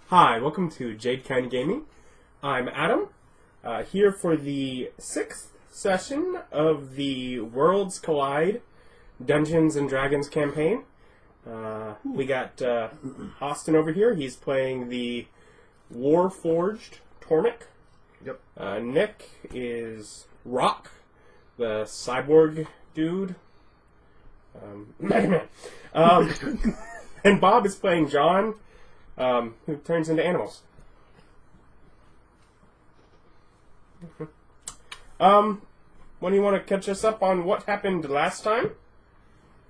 Hi, welcome to Jade Kind Gaming. I'm Adam, here for the 6th session of the Worlds Collide Dungeons & Dragons campaign. We got Austin over here. He's playing the Warforged Tormmik. Yep. Nick is Rock, the cyborg dude. Mega Man. And Bob is playing John, who turns into animals. When do you want to catch us up on what happened last time?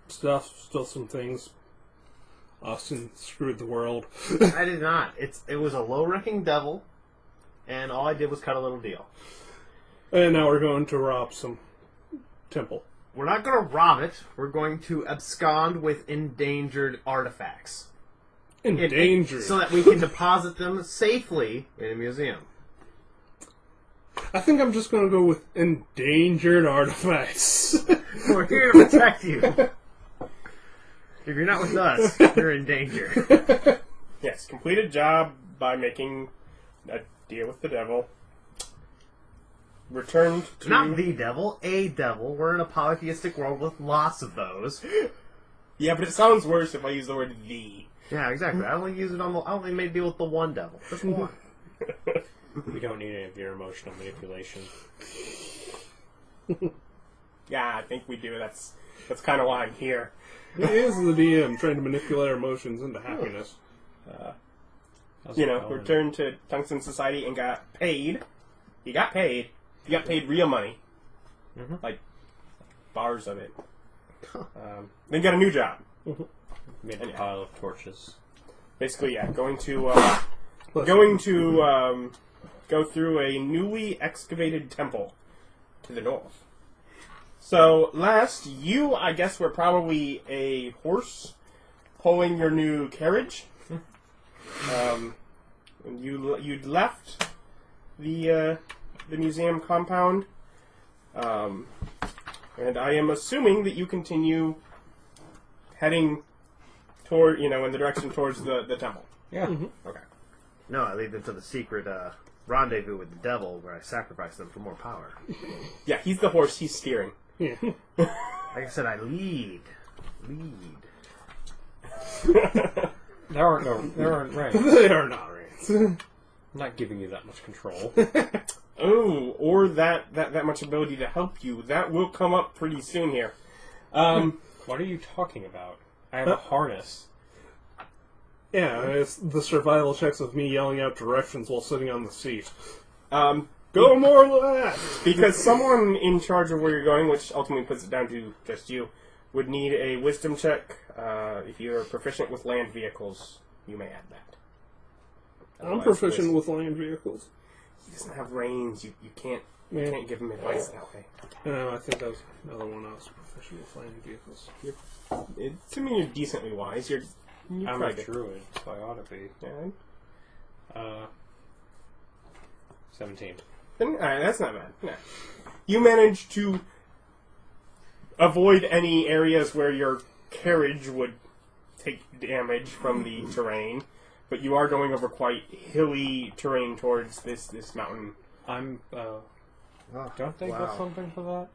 Still some things. Austin screwed the world. I did not. It was a low-ranking devil, and all I did was cut a little deal. And now we're going to rob some temple. We're not going to rob it. We're going to abscond with endangered artifacts. Endangered? So that we can deposit them safely in a museum. I think I'm just going to go with endangered artifacts. We're here to protect you. If you're not with us, you're in danger. Yes, completed job by making a deal with the devil. Returned to... Not the devil, a devil. We're in a polytheistic world with lots of those. Yeah, but it sounds worse if I use the word the. Yeah, exactly. I only use it on the... I only made a deal with the one devil. Just one. We don't need any of your emotional manipulation. Yeah, I think we do. That's kind of why I'm here. It is the DM trying to manipulate our emotions into happiness. Returned to Tungsten Society and got paid. He got paid. He got paid real money. Mm-hmm. Like, bars of it. Then got a new job. Made a pile of torches. Basically, yeah, going to go through a newly excavated temple to the north. So, last, you, I guess, were probably a horse pulling your new carriage. You'd left the museum compound, and I am assuming that you continue heading toward, in the direction towards the temple. Yeah. Mm-hmm. Okay. No, I lead them to the secret rendezvous with the devil where I sacrifice them for more power. Yeah, he's the horse, he's steering. Yeah. Like I said, I lead. There aren't ranks. They are not right. I'm not giving you that much control. Oh, or that much ability to help you. That will come up pretty soon here. What are you talking about? I have a harness. Yeah, it's the survival checks of me yelling out directions while sitting on the seat. Go more left! Because someone in charge of where you're going, which ultimately puts it down to just you, would need a wisdom check. If you're proficient with land vehicles, you may add that. I'm proficient with land vehicles. He doesn't have reins. You can't give him advice that way. No, I think that was another one I was proficient with land vehicles. To me, you're decently wise. You're I'm probably a druid, so I ought to be. Yeah. 17. Alright, that's not bad. No. You managed to avoid any areas where your carriage would take damage from the terrain, but you are going over quite hilly terrain towards this mountain. I'm, don't they get something for that?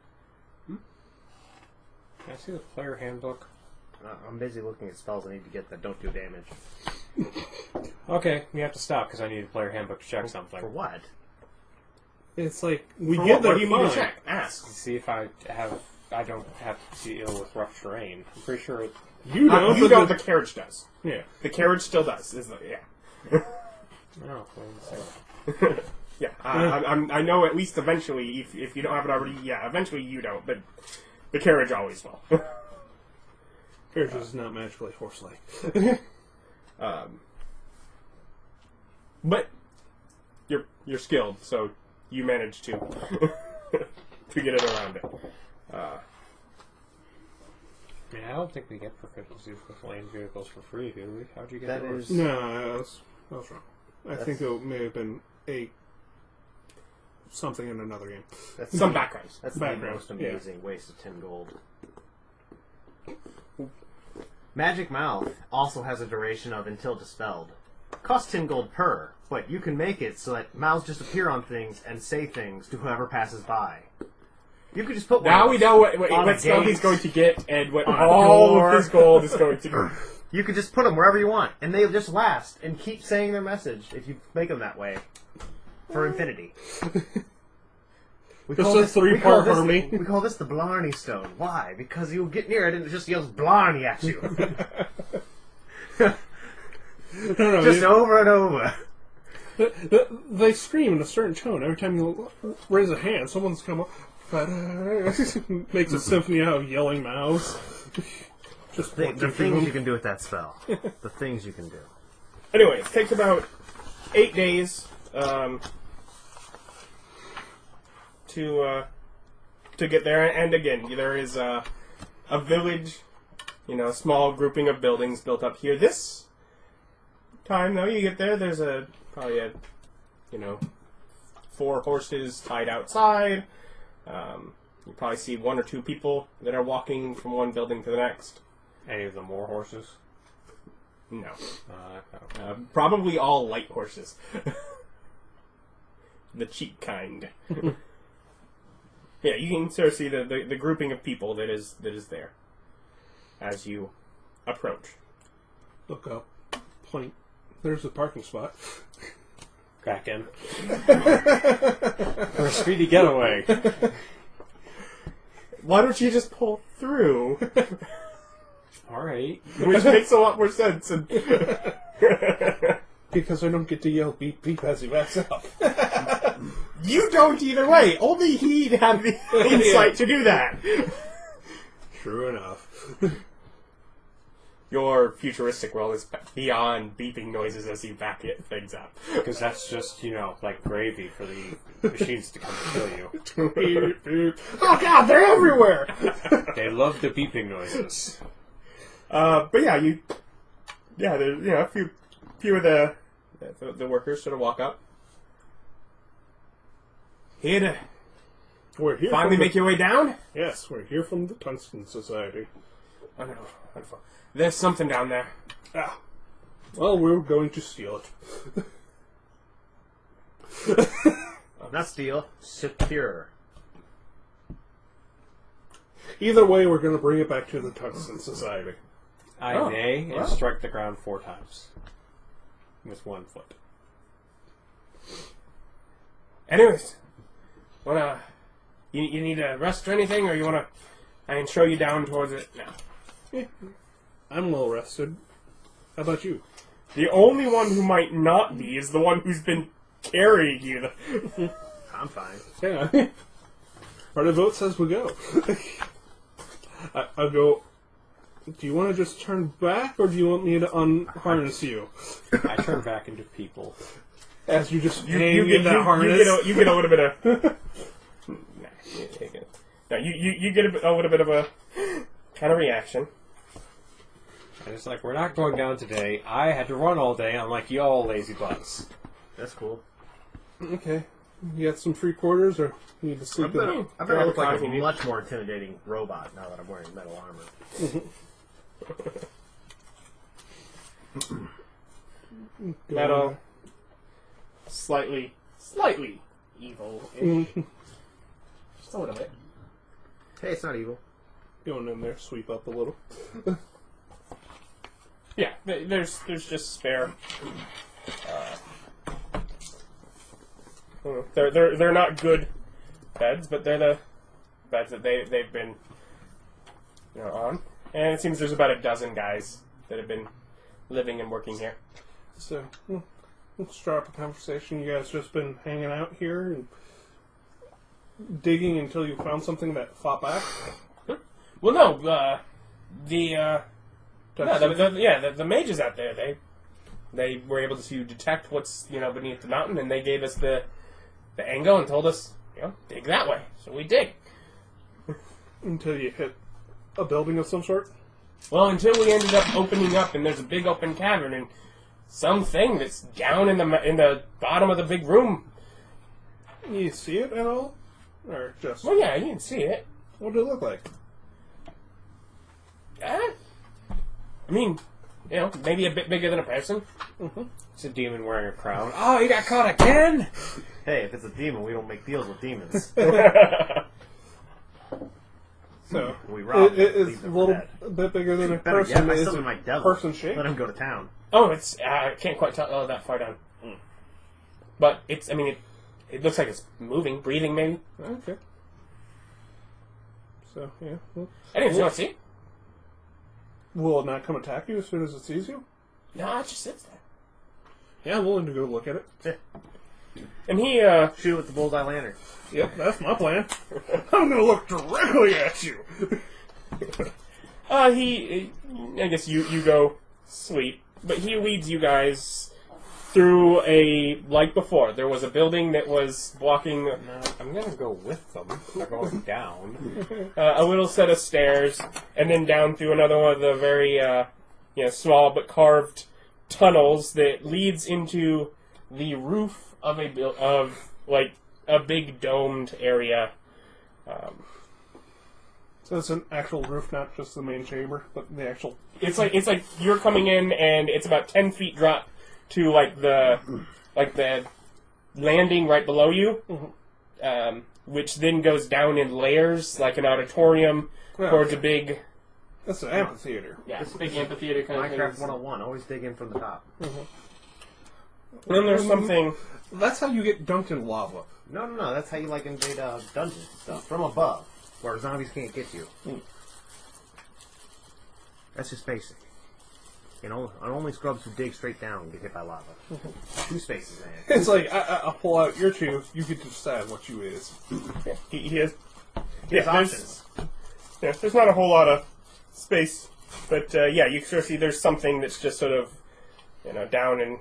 Can I see the player handbook? I'm busy looking at spells I need to get that don't do damage. Okay, we have to stop because I need the player handbook to check something. For what? It's like, we For get what? there What do you need to fine. check? Ask. To see if I don't have to deal with rough terrain. I'm pretty sure You don't, You but don't, the carriage does. yeah. The carriage still does. Yeah. Oh, well, Yeah, I know at least eventually, if you don't have it already, yeah, eventually you don't, but the carriage always will. Carriage is not magically horse-like. But you're skilled, so you managed to to get it around it. I mean, I don't think we get proficiencies with land vehicles for free, do we? How'd you get That yours? is- No, that was wrong. I think it may have been something in another game. That's Some background. That's the Background, most amazing waste of 10 gold. Magic Mouth also has a duration of until dispelled. Costs 10 gold per, but you can make it so that mouths just appear on things and say things to whoever passes by. You could just put one Now we know what spell gate, he's going to get and what on a all door. of his gold is going to be. You could just put them wherever you want, and they'll just last and keep saying their message if you make them that way. For infinity. We It's a three-part this, harmony. we call this the Blarney Stone. Why? Because you'll get near it and it just yells Blarney at you. No, Just over and over. They scream in a certain tone every time you raise a hand. Someone's come up, makes a symphony out of yelling mouths. Just The watching things them. you can do with that spell. The things you can do. Anyway, it takes about 8 days to get there, and again, there is a village, a small grouping of buildings built up here. This time, though, you get there, there's probably 4 horses tied outside. You probably see 1 or 2 people that are walking from one building to the next. Any of them more horses? No. Oh. Probably all light horses. The cheap kind. Yeah, you can sort of see the grouping of people that is there as you approach. Look up, point. There's a parking spot. Crack in. For a speedy getaway. Why don't you just pull through? Alright. Which makes a lot more sense. And Because I don't get to yell beep beep as he backs up. you don't either way. Only he'd have the insight to do that. True enough. Your futuristic world is beyond beeping noises as you back things up. Because that's just, like gravy for the machines to come and kill you. Beep, beep. Oh god, they're everywhere! They love the beeping noises. But yeah, there's a few of the workers sort of walk up. Here to We're here finally from the- make your way down? Yes, we're here from the Tungsten Society. Oh no, there's something down there. Ah. Well, we're going to steal it. Not steal, secure. Either way, we're going to bring it back to the Tungsten Society. I neigh wow. and strike the ground 4 times. With 1 foot. Anyways, you need a rest or anything, or I can show you down towards it now. I'm well rested. How about you? The only one who might not be is the one who's been carrying you. I'm fine. Yeah. Our vote says we go. I'll go. Do you want to just turn back, or do you want me to unharness you? I turn back into people. As you just You hang get in that harness. you get a little bit of. You get a little bit of a kind of reaction. And it's like, we're not going down today. I had to run all day, unlike y'all lazy butts. That's cool. Okay. You got some free quarters, or you need to sleep in? I bet I look like a Coffee. much more intimidating robot now that I'm wearing metal armor. Metal, slightly evil. Just a little bit. Hey, it's not evil. Going in there, sweep up a little. Yeah, there's just spare. They're not good beds, but they're the beds that they've been on. And it seems there's about a dozen guys that have been living and working here. So, let's start up a conversation. You guys just been hanging out here and digging until you found something that fought back? Well, no, the mages out there, they were able to detect what's beneath the mountain, and they gave us the angle and told us dig that way. So we dig. Until you hit a building of some sort? Well, until we ended up opening up, and there's a big open cavern, and something that's down in the bottom of the big room. You see it at all? Or just... Well, yeah, you can see it. What did it look like? I mean, maybe a bit bigger than a person. It's a demon wearing a crown. Oh, you got caught again? Hey, if it's a demon, we don't make deals with demons. So We rob them, it's leave a them little dead. bit bigger than a Better person. yet, I Is summon it my devil. person shape? Let him go to town. Oh, it's I can't quite tell. Oh, that far down. But it's. I mean, it looks like it's moving, breathing, maybe. Okay. So yeah, well, Anyways, you want to see? will it not come attack you as soon as it sees you? No, it just sits there. Yeah, I'm willing to go look at it. And he. Shoot with the bullseye lantern. Yep, that's my plan. I'm gonna look directly at you. I guess you go sweep, but he leads you guys through like before. There was a building that was blocking I'm gonna go with them. They're going down. a little set of stairs, and then down through another one of the very small but carved tunnels that leads into the roof of a big domed area. So it's an actual roof, not just the main chamber, but the actual. It's like you're coming in, and it's about 10 feet drop to the landing right below you, which then goes down in layers like an auditorium towards a big. That's an amphitheater. Yeah, big amphitheater kind of thing. Minecraft 101, always dig in from the top. And then there's something. That's how you get dunked in lava. No, that's how you invade dungeons and stuff. From above, where zombies can't get you. That's just basic. Only scrubs who dig straight down get hit by lava. 2 spaces, man. It's like, I'll pull out your two, you get to decide what you is. He has. There's options. There's not a whole lot of space, but you sort of see there's something that's just sort of, down in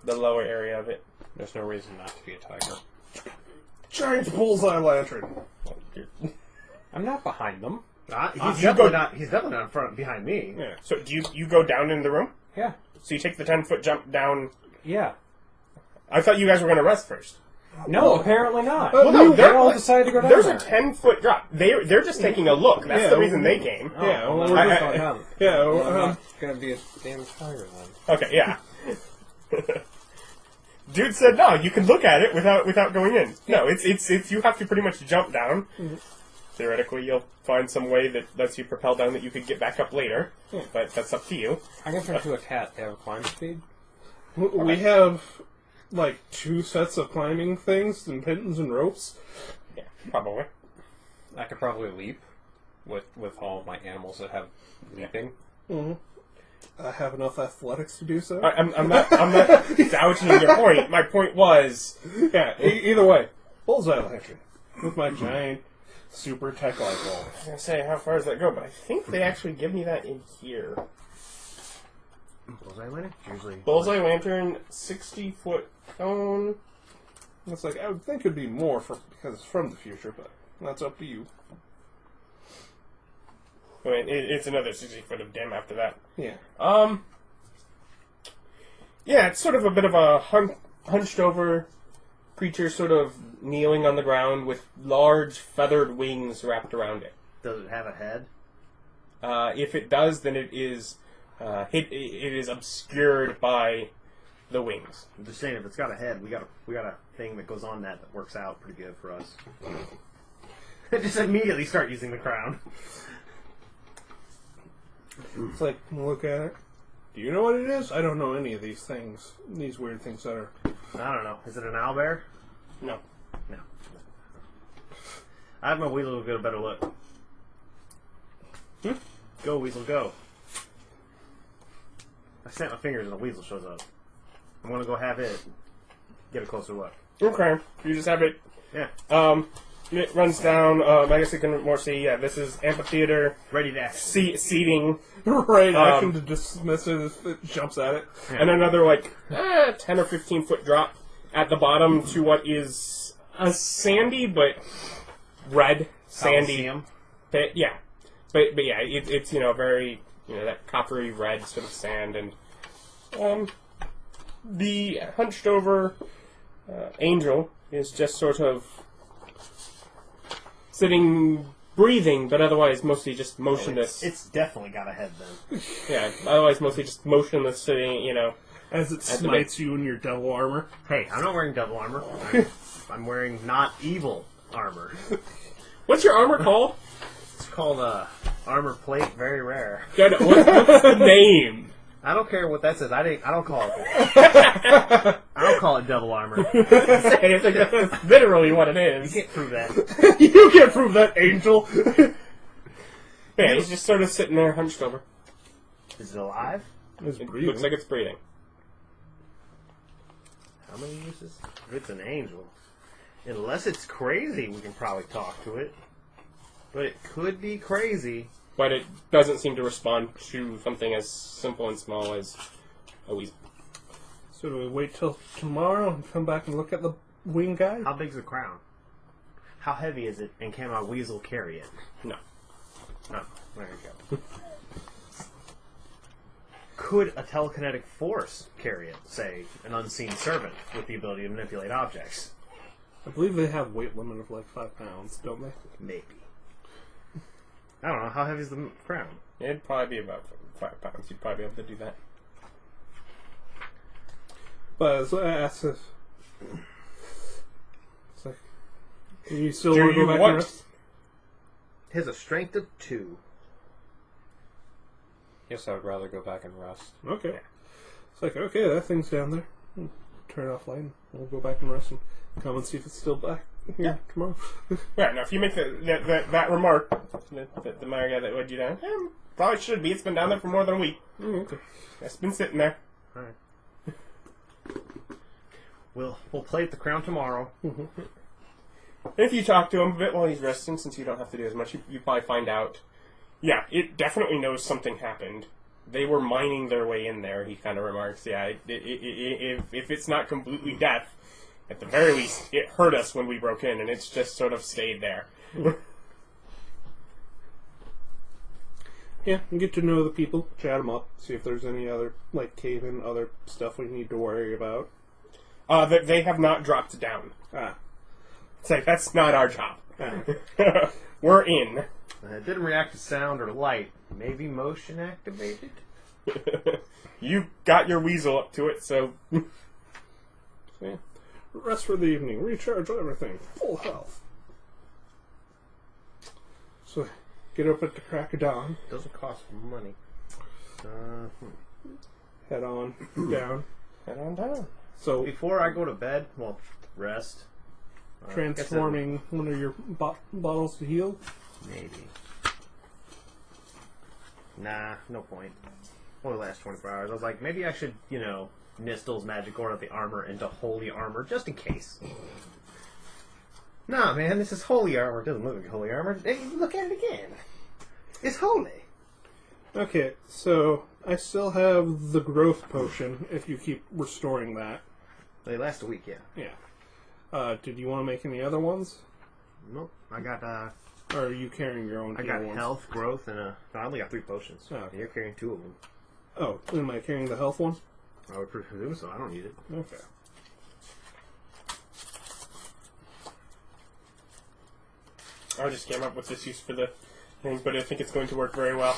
the lower area of it. There's no reason not to be a tiger. Giant bullseye lantern. I'm not behind them. He's definitely not in front behind me. Yeah. So do you go down in the room? Yeah. So you take the 10-foot jump down. Yeah. I thought you guys were going to rest first. No, apparently not. Well, no, they all decided to go down There's there. a 10-foot drop. They're just taking a look. That's the reason they came. Yeah, Oh, well, well, we're I'm just- not going down. Yeah, Well, I'm not going to be a damn tiger then. Okay, yeah. Dude said no. You can look at it without going in. No, it's you have to pretty much jump down. Theoretically, you'll find some way that lets you propel down that you could get back up later. But that's up to you. I'm going to turn into a cat. They have a climb speed. We have, 2 sets of climbing things and pins and ropes. Yeah, probably. I could probably leap with all of my animals that have leaping. I have enough athletics to do so. I'm not doubting your point. My point was, Yeah, either way. Bullseye lantern. With my giant super tech light bulb. I was gonna say how far does that go, but I think they actually give me that in here. Bullseye lantern? Usually. Bullseye lantern, 60-foot cone. It's like, I would think it'd be more because it's from the future, but that's up to you. I mean, it's another 60 foot of dim after that. Yeah. Yeah, it's sort of a bit of a hunched over creature, sort of kneeling on the ground with large feathered wings wrapped around it. Does it have a head? If it does, then it is it is obscured by the wings. I'm just saying, if it's got a head, we got a thing that goes on that works out pretty good for us. Just immediately start using the crown. It's like, look at it. Do you know what it is? I don't know any of these things. These weird things that are... I don't know. Is it an owlbear? No. No. I have my weasel get a better look. Go, weasel, go. I snap my fingers and the weasel shows up. I'm gonna go have it get a closer look. Okay. You just have it. Yeah. It runs down. I guess you can more see. Yeah, this is amphitheater. Ready to act. Seating. right, action to dismiss it if it jumps at it. And another 10 or 15 foot drop at the bottom to what is a sandy but red sandy Coliseum. pit. Yeah, but yeah, it's very that coppery red sort of sand, and the hunched over angel is just sort of sitting, breathing, but otherwise mostly just motionless. It's definitely got a head then. Yeah, otherwise mostly just motionless, sitting, As it smites you in your devil armor. Hey, I'm not wearing devil armor. I'm wearing not evil armor. What's your armor called? It's called armor plate, very rare. Good. What's the name? I don't care what that says. I don't call it that. I don't call it devil armor. It's literally what it You is. can't prove that. You can't prove that, Angel. Yeah, he's just sort of sitting there hunched over. Is it alive? It's It breathing. looks like it's breathing. How many uses? If it's an angel. Unless it's crazy, we can probably talk to it. But it could be crazy. But it doesn't seem to respond to something as simple and small as a weasel. So do we wait till tomorrow and come back and look at the wing guy? How big's the crown? How heavy is it? And can my weasel carry it? No. Oh, there you go. Could a telekinetic force carry it? Say, an unseen servant with the ability to manipulate objects? I believe they have weight limit of like 5 pounds, don't they? Maybe. I don't know. How heavy is the crown? It'd probably be about 5 pounds. You'd probably be able to do that. But as I asked if... It's like... Do you still Do want to you go back want- and rest? It has a strength of 2. Guess I would rather go back and rest. Okay. It's like, okay, that thing's down there. Turn off light and we'll go back and rest and come and see if it's still back here tomorrow. Yeah, now if you make that remark, the Mario guy that would do that, probably should be. It's been down there for more than a week. Okay. It's been sitting there. Alright. We'll plate the crown tomorrow. If you talk to him a bit while he's resting, since you don't have to do as much, you probably find out. Yeah, it definitely knows something happened. They were mining their way in there, he kind of remarks. Yeah, if it's not completely death, at the very least, it hurt us when we broke in, and it's just sort of stayed there. Yeah, and get to know the people, chat them up, see if there's any other, like, cave-in, other stuff we need to worry about. They have not dropped down. Ah. It's like, that's not our job. Ah. We're in. It didn't react to sound or light. Maybe motion activated? You got your weasel up to it, so... So, yeah. Rest for the evening, recharge everything, full health. So, get up at the crack of dawn, Doesn't cost money. head on down. Head on down. So, Before I go to bed, well, rest. transforming one of your bottles to heal. Maybe. Nah, no point. Only last 24 hours. I was like, maybe I should, Nistel's magic order of the armor into holy armor, just in case. Nah, man, this is holy armor. It doesn't look like holy armor. Hey, look at it again. It's holy. Okay, so I still have the growth potion if you keep restoring that. They last a week, yeah. Yeah. Did you want to make any other ones? Nope. I got, Or are you carrying your own I heal got ones? health, growth, and I only got 3 potions. Oh, okay. You're carrying 2 of them. Oh, am I carrying the health one? I would presume so. I don't need it. Okay. I just came up with this use for the thing, but I think it's going to work very well.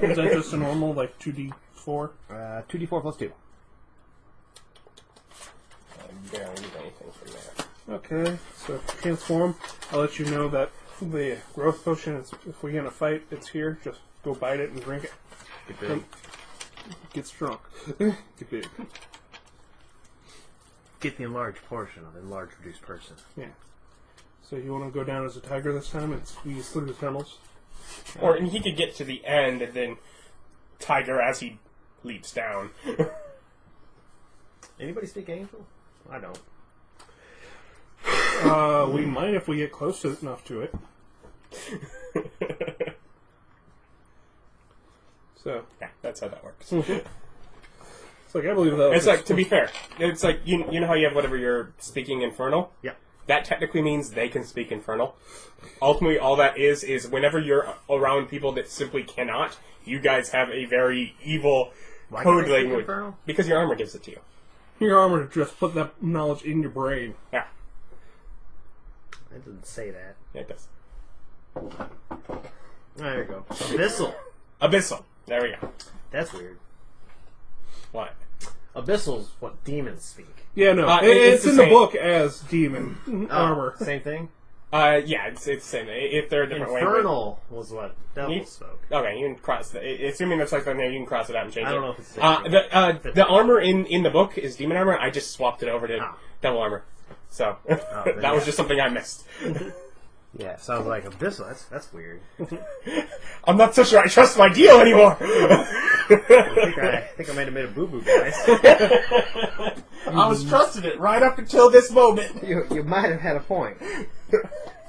Is that just a normal, like, 2d4? 2d4 plus 2. I barely need anything from there. Okay, so transform. I'll let you know that the growth potion is, if we get in a fight, it's here. Just go bite it and drink it. Get big. Get strong. Get big. Get the enlarged portion of enlarged reduced person. Yeah. So you want to go down as a tiger this time and squeeze through the tunnels? And he could get to the end and then tiger as he leaps down. Anybody speak angel? I don't. We might if we get close enough to it. So Yeah, that's how that works. it's like I believe that. It's like, to be fair, it's like, you know how you have whatever you're speaking infernal? Yeah. That technically means they can speak infernal. Ultimately, all that is whenever you're around people that simply cannot, you guys have a very evil Why code can't I speak language. infernal? Because your armor gives it to you. your armor to just put that knowledge in your brain. Yeah, It doesn't say that. yeah, it does. There you go. Abyssal. Abyssal. There we go. That's weird. What? Abyssal's what demons speak. Yeah, no, it's it's the in the same. book as demon armor. Same thing. Yeah, it's the same. If they're a different way. Infernal was what devils spoke. Okay, you can cross. Assuming that's like the name, you can cross it out and change it. I don't know if it's the same. The armor in the book is demon armor. I just swapped it over to Oh. devil armor. So then that was just something I missed. Yeah, sounds like Abyssal. That's weird. I'm not so sure I trust my deal anymore. I think I might have made a boo-boo, guys. I was trusting it right up until this moment. You might have had a point.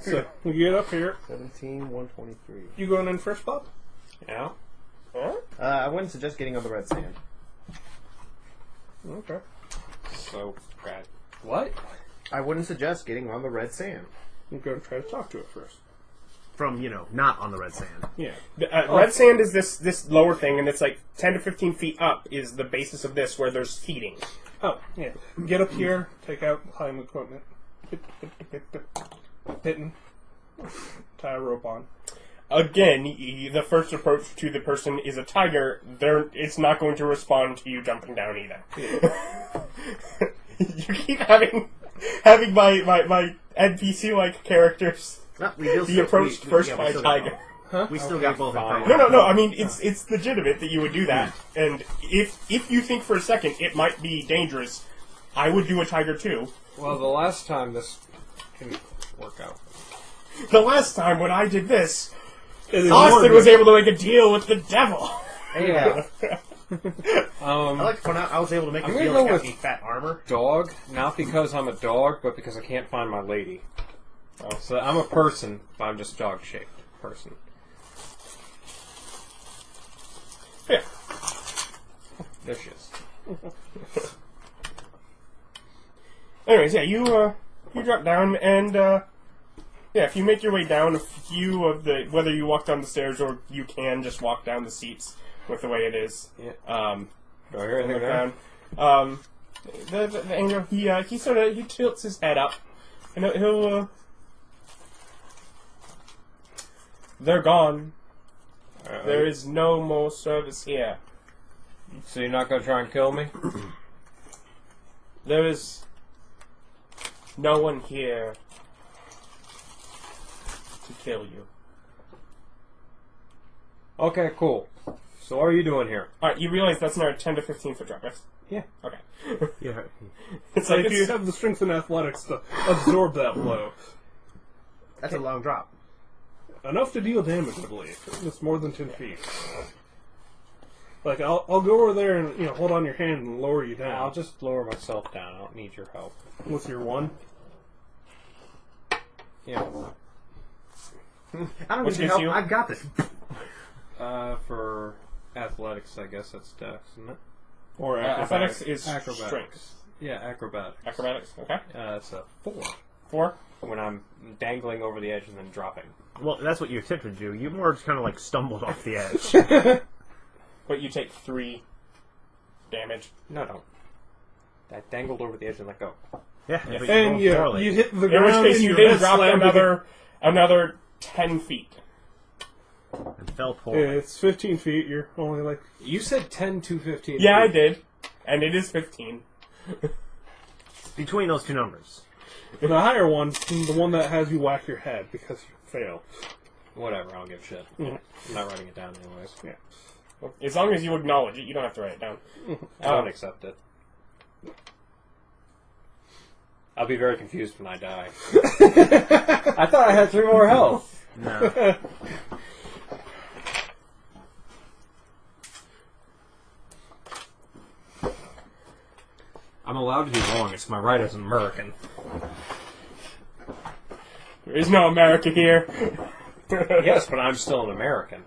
So we get up here. 17,123. You going in first, Bob? Yeah. I wouldn't suggest getting on the red sand. Okay. So, Brad. What? I wouldn't suggest getting on the red sand. I'm going to try to talk to it first. From, not on the red sand. Yeah. Red sand is this lower thing, and it's like 10 to 15 feet up is the basis of this, where there's feeding. Oh, yeah. Get up here, take out climbing equipment. Hitting. Tie a rope on. Again, the first approach to the person is a tiger. It's not going to respond to you jumping down either. You keep having my NPC-like characters be approached first by a tiger. Huh? We still got both in front. No. I mean, it's legitimate that you would do that. And if you think for a second it might be dangerous, I would do a tiger too. Well, the last time this didn't work out. The last time when I did this, It Austin was able to make a deal with the devil. Yeah. I Um, like to point out I was able to make I'm a gonna deal go with with- Captain Fat Armor. dog, not because I'm a dog, but because I can't find my lady. So I'm a person, but I'm just dog-shaped person. Yeah. There she is. Anyways, yeah, you drop down, and if you make your way down a few of whether you walk down the stairs or you can just walk down the seats with the way it is. Yeah. Do I and hear anything look there? down. The angel he sort of tilts his head up, and he'll they're gone. There is no more service here. So you're not going to try and kill me? There is no one here to kill you. Okay, cool. So what are you doing here? Alright, you realize that's not a 10 to 15 foot drop, right? Yeah. Okay. Yeah. It's So like if you it's, have the strength and athletics to absorb that blow. That's a long drop. Enough to deal damage, I believe. It's more than 10 feet. Like, I'll go over there and, hold on your hand and lower you down. I'll just lower myself down. I don't need your help. With your one. Yeah. I don't Which need your gives help. you- I've got this. For athletics, I guess that's dex, isn't it? Or athletics is Acrobatics. strength. Yeah, acrobatics. Acrobatics, okay. That's a 4. 4. When I'm dangling over the edge and then dropping. Well, that's what you attempted to do. You more just kind of like stumbled off the edge. But you take 3 damage. No, don't. I dangled over the edge and let go. Yeah. but you And rolled you poorly. hit the In ground which case and you your then head drop slammed another 10 feet. And fell poorly. It's 15 feet. You're only like... You said 10 to 15 Yeah, I feet. did. And it is 15. Between those two numbers. The higher one, the one that has you whack your head because you failed. Whatever, I don't give a shit. Mhm. I'm not writing it down anyways. Yeah. As long as you acknowledge it, you don't have to write it down. I don't accept it. I'll be very confused when I die. I thought I had 3 more health. No. I'm allowed to be wrong. It's my right as an American. There is no America here. Yes, but I'm still an American.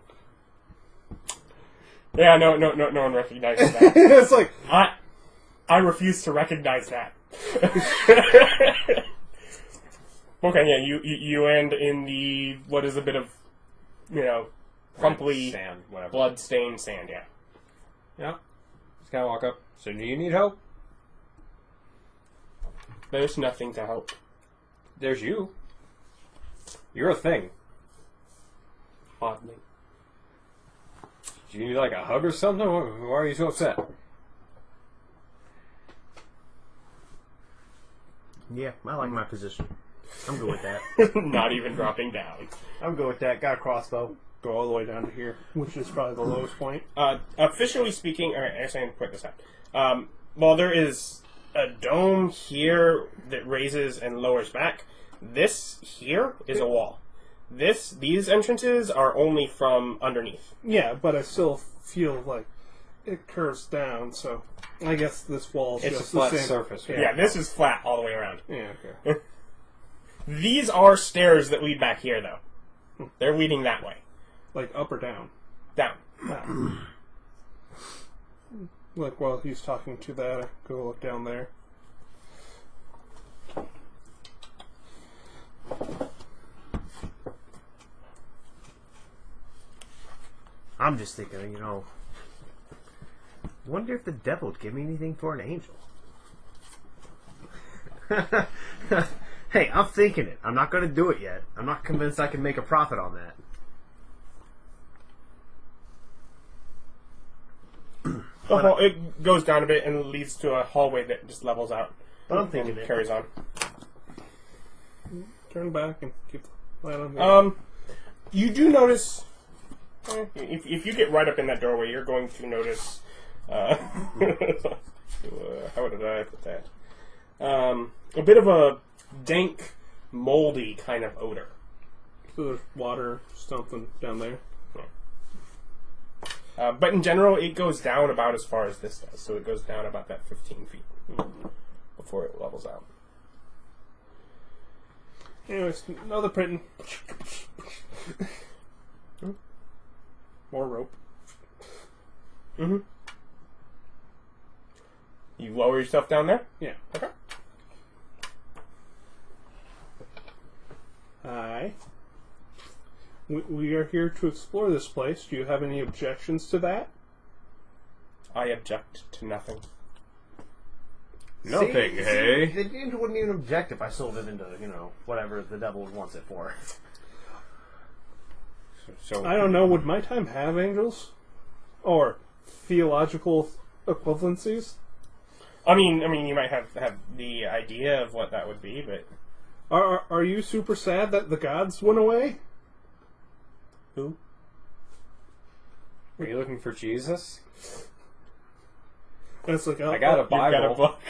Yeah, no one recognizes that. It's like... I refuse to recognize that. Okay, yeah, you end in the, what is a bit of, crumply, Sand, whatever. blood-stained sand, yeah. Yeah. Just gotta walk up. So, do you need help? There's nothing to help. There's you. You're a thing. Oddly. Do you need like a hug or something? Why are you so upset? Yeah, I like my position. I'm good with that. Not even dropping down. I'm good with that. Got a crossbow. Go all the way down to here, which is probably the lowest point. Officially speaking, alright, I can point this out. While there is a dome here that raises and lowers back, this here is a wall. These entrances are only from underneath. Yeah, but I still feel like it curves down, so I guess this wall's It's just a flat the same surface. Right? Yeah, this is flat all the way around. Yeah, okay. These are stairs that lead back here, though. They're leading that way. Like up or down? Down. No. Like while he's talking to that, I go look down there. I'm just thinking, wonder if the devil would give me anything for an angel. Hey, I'm thinking it. I'm not going to do it yet. I'm not convinced I can make a profit on that. It goes down a bit and leads to a hallway that just levels out. But I'm thinking and it. carries on. Turn back and keep the light on there. You do notice, if you get right up in that doorway, you're going to notice, how did I put that? A bit of a dank, moldy kind of odor. So there's water, something down there. But in general, it goes down about as far as this does. So it goes down about that 15 feet before it levels out. Anyways, another printing. More rope. Mm-hmm. You lower yourself down there? Yeah. Okay. Hi. We are here to explore this place. Do you have any objections to that? I object to nothing. Nothing, hey? The angel wouldn't even object if I sold it into, whatever the devil wants it for. So I don't know. Would my time have angels? Or theological equivalencies? I mean, you might have the idea of what that would be, but Are you super sad that the gods went away? who? are you looking for Jesus? And it's like, I got a You've got a Bible. book.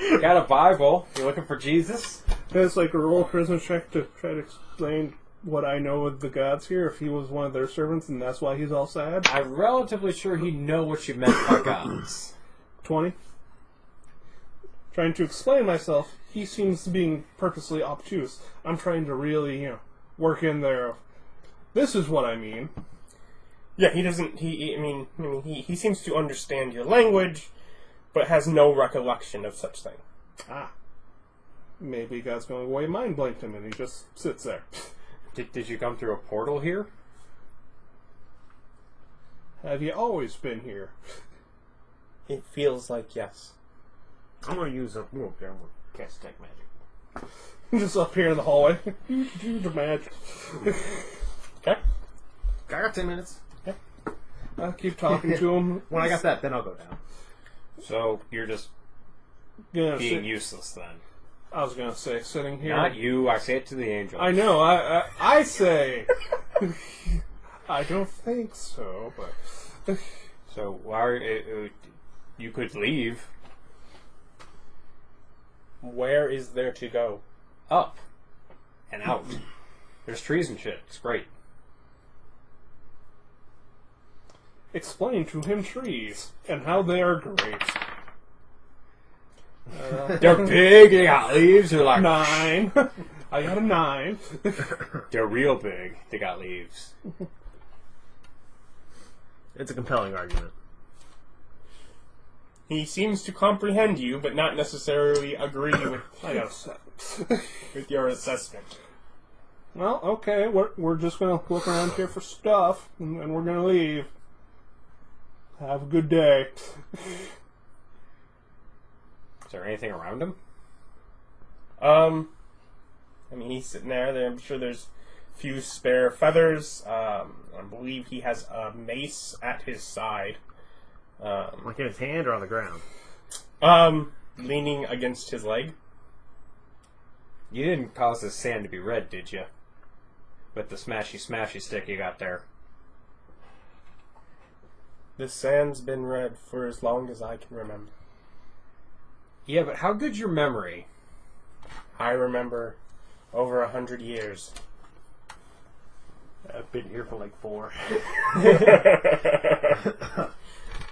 I got a Bible. You looking for Jesus? it's like a roll charisma check to try to explain what I know of the gods here. If he was one of their servants, and that's why he's all sad. I'm relatively sure he'd know what you meant by gods. 20. Trying to explain myself, he seems being purposely obtuse. I'm trying to really, work in there. This is what I mean. Yeah, he doesn't. He seems to understand your language, but has no recollection of such thing. Ah. Maybe God's going away, mind blanked him, and he just sits there. Did you come through a portal here? Have you always been here? It feels like yes. I'm going to use a... I'm going to cast Detect Magic. Just up here in the hallway. Huge magic. Okay. I got 10 minutes. I keep talking to him. When I got that, then I'll go down. So you're just Gonna being sit- useless then. I was gonna say sitting here. Not you. I say it to the angel. I know. I say. I don't think so, but So why you could leave Where is there to go? up and out. There's trees and shit. It's great. explain to him trees and how they are great. They're big. They got leaves. They're like 9. I got a 9. They're real big. They got leaves. It's a compelling argument. He seems to comprehend you, but not necessarily agree with, I got a 7. with your assessment. Well, okay, we're just gonna look around here for stuff, and we're gonna leave. Have a good day. Is there anything around him? I mean, he's sitting there. I'm sure there's a few spare feathers. I believe he has a mace at his side. Like in his hand or on the ground? Leaning against his leg. You didn't cause this sand to be red, did you? With the smashy stick you got there. This sand's been red for as long as I can remember. Yeah, but how good's your memory? I remember over 100 years. I've been here for like 4.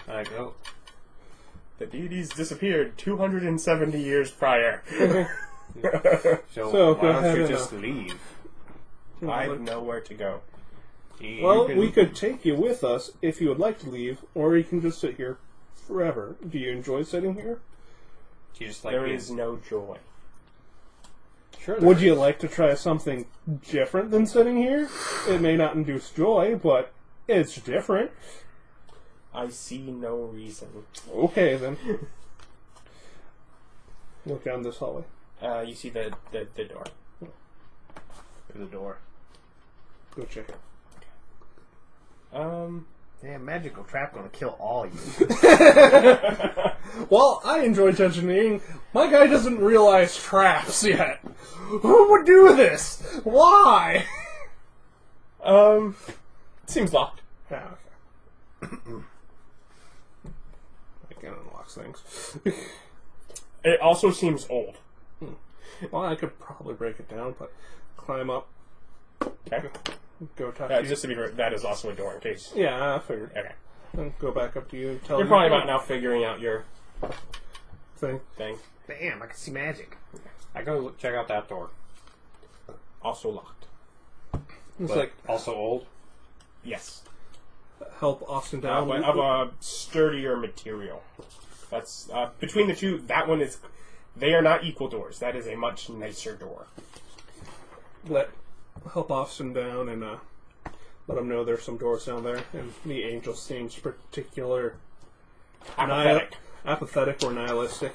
I go. The deities disappeared 270 years prior. So go why ahead don't you and, just leave? I have nowhere to go. Well, we could take you with us if you would like to leave, or you can just sit here forever. Do you enjoy sitting here? You just like There being- is no joy. Sure. Would you like to try something different than sitting here? It may not induce joy, but it's different. I see no reason. Okay, then. Look down this hallway. You see the door. Through the door. Go check it. Damn, magical trap gonna kill all you. Well, I enjoy engineering. My guy doesn't realize traps yet. Who would do this? Why? Seems locked. Ah, okay. I can unlock things. It also seems old. Well, I could probably break it down, but climb up, Okay. go talk to you. Just to be fair, that is also a door in case. Yeah, I figured. Okay. And go back up to you. Tell You're you probably about now figuring out your thing. thing. Damn, I can see magic. I go check out that door. Also locked. It's But like also old. Yes. help Austin down. But of a sturdier material. That's between the two. That one is. They are not equal doors. That is a much nicer door. Help Austin down and let him know there's some doors down there. And the angel seems particular Apathetic. apathetic or nihilistic.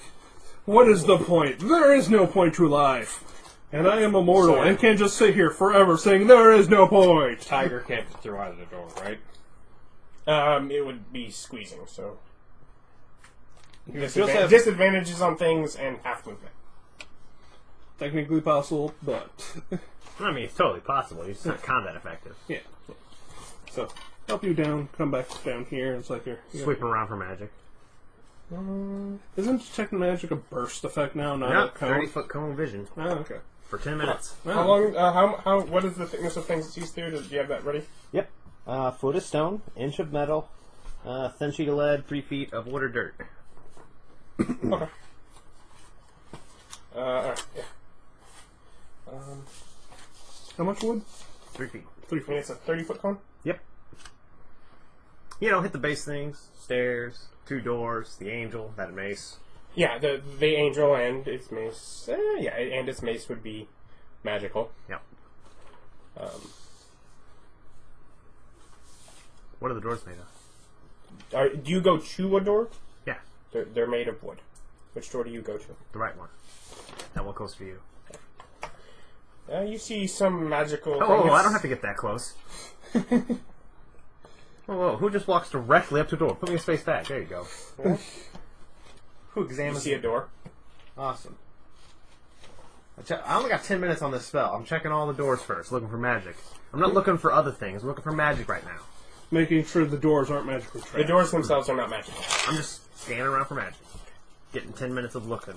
What is the point? There is no point to life. And I am immortal Sorry. and can't just sit here forever saying there is no point. Tiger can't get through out of the door, right? It would be squeezing. So You just have disadvantages on things and half movement. technically possible, but I mean, it's totally possible. It's not combat effective. yeah. So help you down, come back down here. It's like you're Sweeping around for magic. Isn't detect magic a burst effect now? Not No, a cone? 30-foot cone vision Oh, okay. for 10 minutes. How long? How? What is the thickness of things it's used to? Do you have that ready? Yep. Foot of stone, inch of metal, thin sheet of lead, 3 feet of wood or dirt. Okay. Alright. Yeah. How much wood? 3 feet. 3 I mean, feet. it's a 30-foot cone. Yep. You know, hit the base things, stairs, 2 doors, the angel, that mace. Yeah, the angel and its mace. Yeah, and its mace would be magical. Yep. Um, What are the doors made of? do you go to a door? Yeah, They're made of wood. Which door do you go to? the right one. That one close to you. You see some magical. Oh, I don't have to get that close. Whoa, who just walks directly up to a door? Put me a space back. There you go. Who You examines see a door. Awesome. I only got 10 minutes on this spell. I'm checking all the doors first, looking for magic. I'm not looking for other things. I'm looking for magic right now. Making sure the doors aren't magically trapped. The doors themselves are not magical. I'm just scanning around for magic. Getting 10 minutes of looking.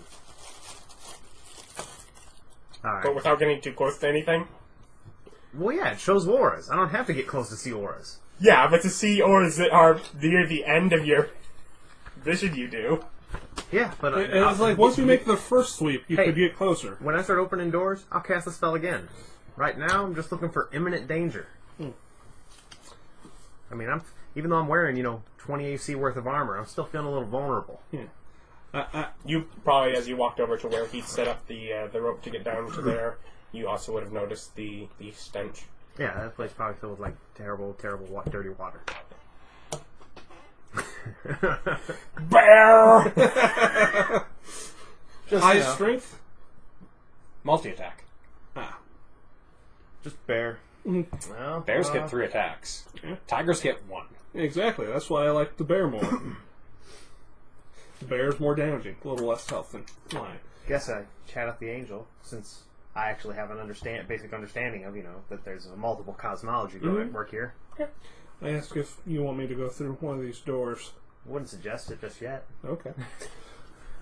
But Alright. without getting too close to anything. Well, yeah, it shows auras. I don't have to get close to see auras. Yeah, but to see auras that are near the end of your vision, you do. Yeah, but... It's like once you make the first sweep, you Hey. could get closer. When I start opening doors, I'll cast the spell again. Right now, I'm just looking for imminent danger. I mean, even though I'm wearing, 20 AC worth of armor, I'm still feeling a little vulnerable. Yeah. You probably, as you walked over to where he set up the rope to get down to there, you also would have noticed the stench. Yeah, that place probably filled with, like, terrible, dirty water. Bear! Just, High strength? Multi-attack. Ah. just bear. Well, Bears get 3 attacks. Yeah. Tigers get 1. Exactly. That's why I like the bear more. The bear's more damaging. A little less health than lion. guess I chat up the angel, since I actually have an basic understanding of, that there's a multiple cosmology going at work here. I ask if you want me to go through one of these doors. Wouldn't suggest it just yet. Okay.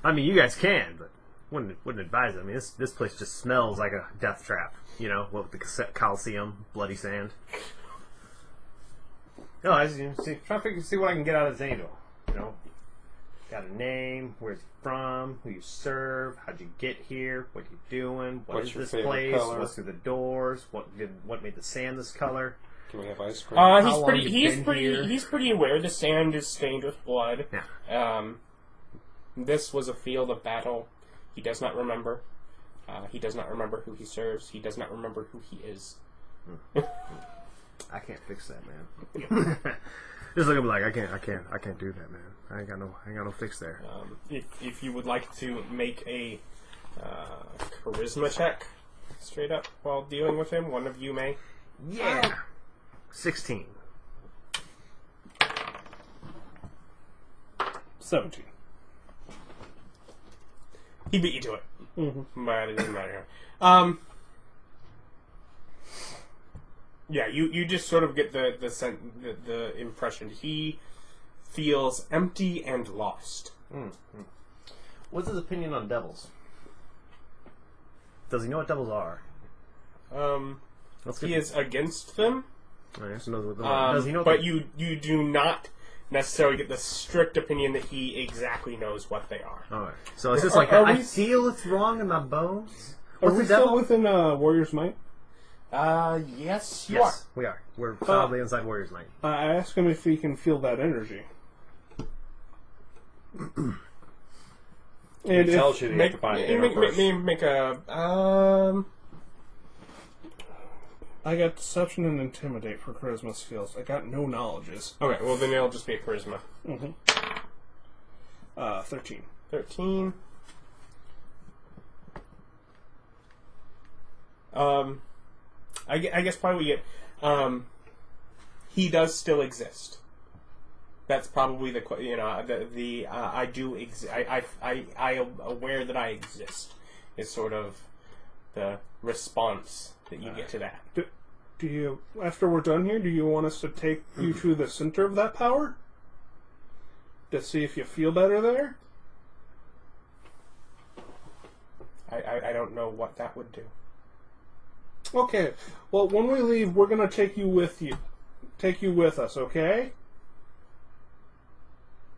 I mean, you guys can, but wouldn't advise it. I mean, this place just smells like a death trap. What with the Coliseum, bloody sand. No, I just trying to see what I can get out of this angel. Got a name, where's he from, who you serve, how'd you get here, what you doing, What's is your this favorite place, color? what's through the doors, what made the sand this color. Can we have ice cream? He's pretty aware the sand is stained with blood. Yeah. This was a field of battle. He does not remember. He does not remember who he serves. He does not remember who he is. I can't fix that, man. Just look at me like I can't do that, man. I ain't got no fix there. If you would like to make a charisma check, straight up while dealing with him, one of you may. Yeah. 16. 17. He beat you to it. Mm-hmm. But it doesn't matter. Yeah, you just sort of get the impression he feels empty and lost. Mm-hmm. What's his opinion on devils? Does he know what devils are? He is against them. Does he know? But you do not necessarily get the strict opinion that he exactly knows what they are. All right. So it's just like I feel it's wrong in my bones. Are we still within Warrior's Might? Yes, you are. We are. We're solidly inside Warrior's Might. I ask him if he can feel that energy. And he tells you that you have to find it. Make a. I got deception and intimidate for charisma skills. I got no knowledges. Okay, well then it'll just be a charisma. Mm-hmm. 13. 13. I guess probably what you get. He does still exist. That's probably the I do exist. I am aware that I exist. Is sort of the response that you get to that. Do you, after we're done here, do you want us to take you to the center of that power? To see if you feel better there? I don't know what that would do. Okay. Well, when we leave, we're gonna take you with us, okay?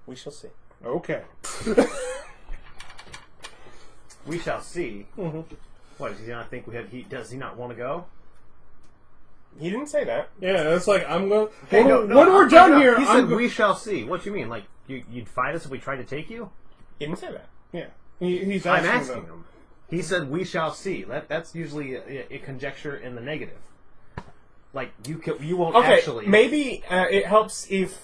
We shall see. Okay. We shall see. Mm-hmm. What, does he not think does he not want to go? He didn't say that. Yeah, it's like, I'm going... Hey, when we're done here... He said, we shall see. What do you mean? Like, you'd fight us if we tried to take you? He didn't say that. Yeah. He's I'm asking asking him. He said, we shall see. That's usually a conjecture in the negative. Like, you won't actually... Maybe it helps if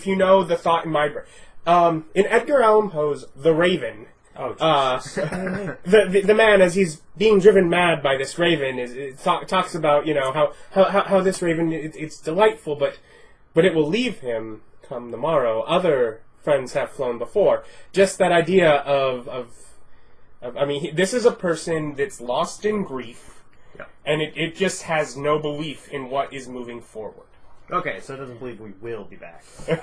you know the thought in my brain. In Edgar Allan Poe's The Raven... the man, as he's being driven mad by this raven, talks about how this raven it's delightful, but it will leave him come the morrow. Other friends have flown before. Just that idea of I mean, this is a person that's lost in grief, and it just has no belief in what is moving forward. Okay, so it doesn't believe we will be back. All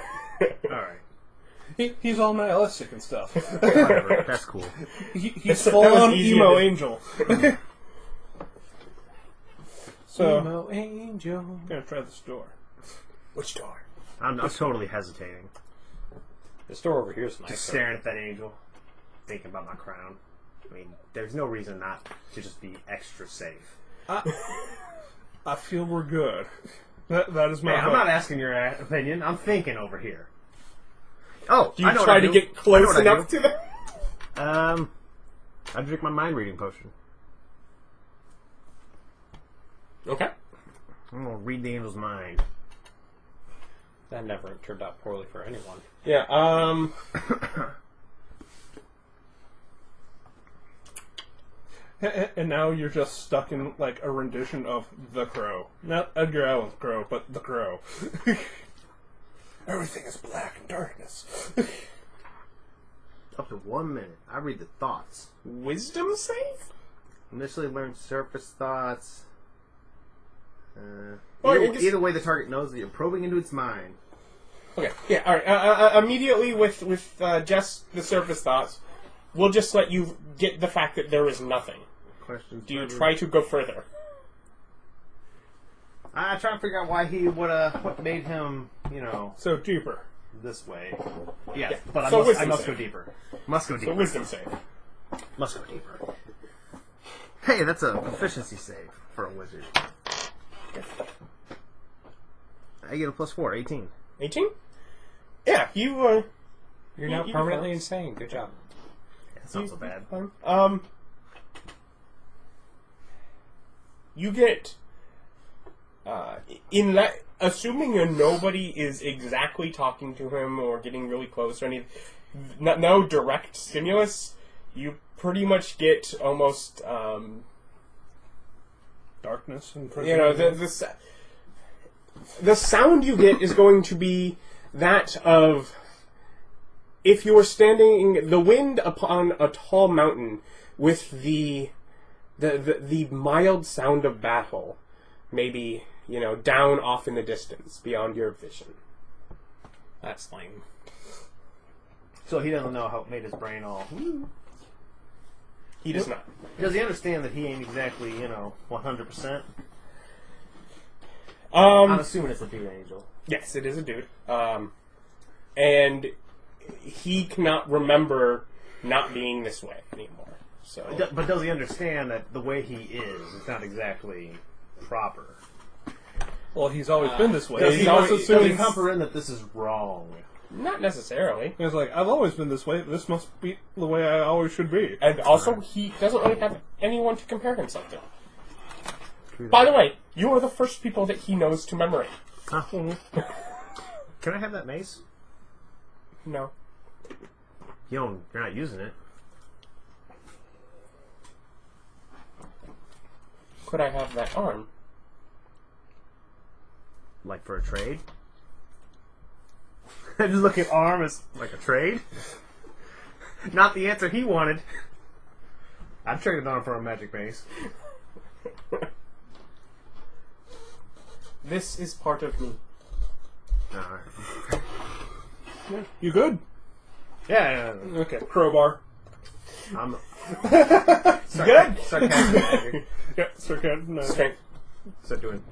right. He's all nihilistic and stuff. Whatever, that's cool. He's full-on emo angel. So, Emo angel. I'm gonna try this door. Which door? I'm totally hesitating. The store over here is nice. Just staring at that angel, thinking about my crown. I mean, there's no reason not to just be extra safe. I feel we're good. That is my. Man, I'm not asking your opinion. I'm thinking over here. Oh, do you try to get close enough to them? I drink my mind reading potion. Okay. I'm gonna read the angel's mind. That never turned out poorly for anyone. Yeah. And now you're just stuck in like a rendition of The Crow, not Edgar Allan's Crow, but The Crow. Everything is black and darkness. Up to 1 minute. I read the thoughts. Wisdom save? Initially learn surface thoughts. Well, I guess- Either way, the target knows that you're probing into its mind. Okay, yeah, alright. Immediately with just the surface thoughts, we'll just let you get the fact that there is nothing. Questions? Do you try to go further? I try to figure out why he what made him, So deeper. this way. Yes, Yeah. but So I wisdom must save. go deeper. Must go So deeper. wisdom save. Must go deeper. Hey, that's a proficiency save for a wizard. I get a +4, 18. 18? Yeah, you, You're now you permanently do insane. Good job. That's not so bad. You get, in that, assuming nobody is exactly talking to him or getting really close or anything, no direct stimulus, you pretty much get almost, Darkness and the sound you get is going to be that of if you were standing the wind upon a tall mountain with the mild sound of battle, maybe down off in the distance beyond your vision. That's lame. So he doesn't know how it made his brain all. He does not. Does he understand that he ain't exactly, 100%? Um, I'm assuming it's a dude angel. Yes, it is a dude. And he cannot remember not being this way anymore. So, But does he understand that the way he is not exactly proper? Well, he's always been this way. Does He he also does he assumes- comprehend that this is wrong? not necessarily. He's like, I've always been this way. This must be the way I always should be. And also, he doesn't really have anyone to compare himself to. By the way, you are the first people that he knows to memory. Can I have that mace? No. You're not using it. Could I have that arm? Like for a trade? I just look at arm as like a trade? Not the answer he wanted. I'd trade it on for a magic mace. This is part of me. You good? Yeah. Okay. Crowbar. I'm Good. sarcastic magic. Yeah, circuit. No. Strength. Start doing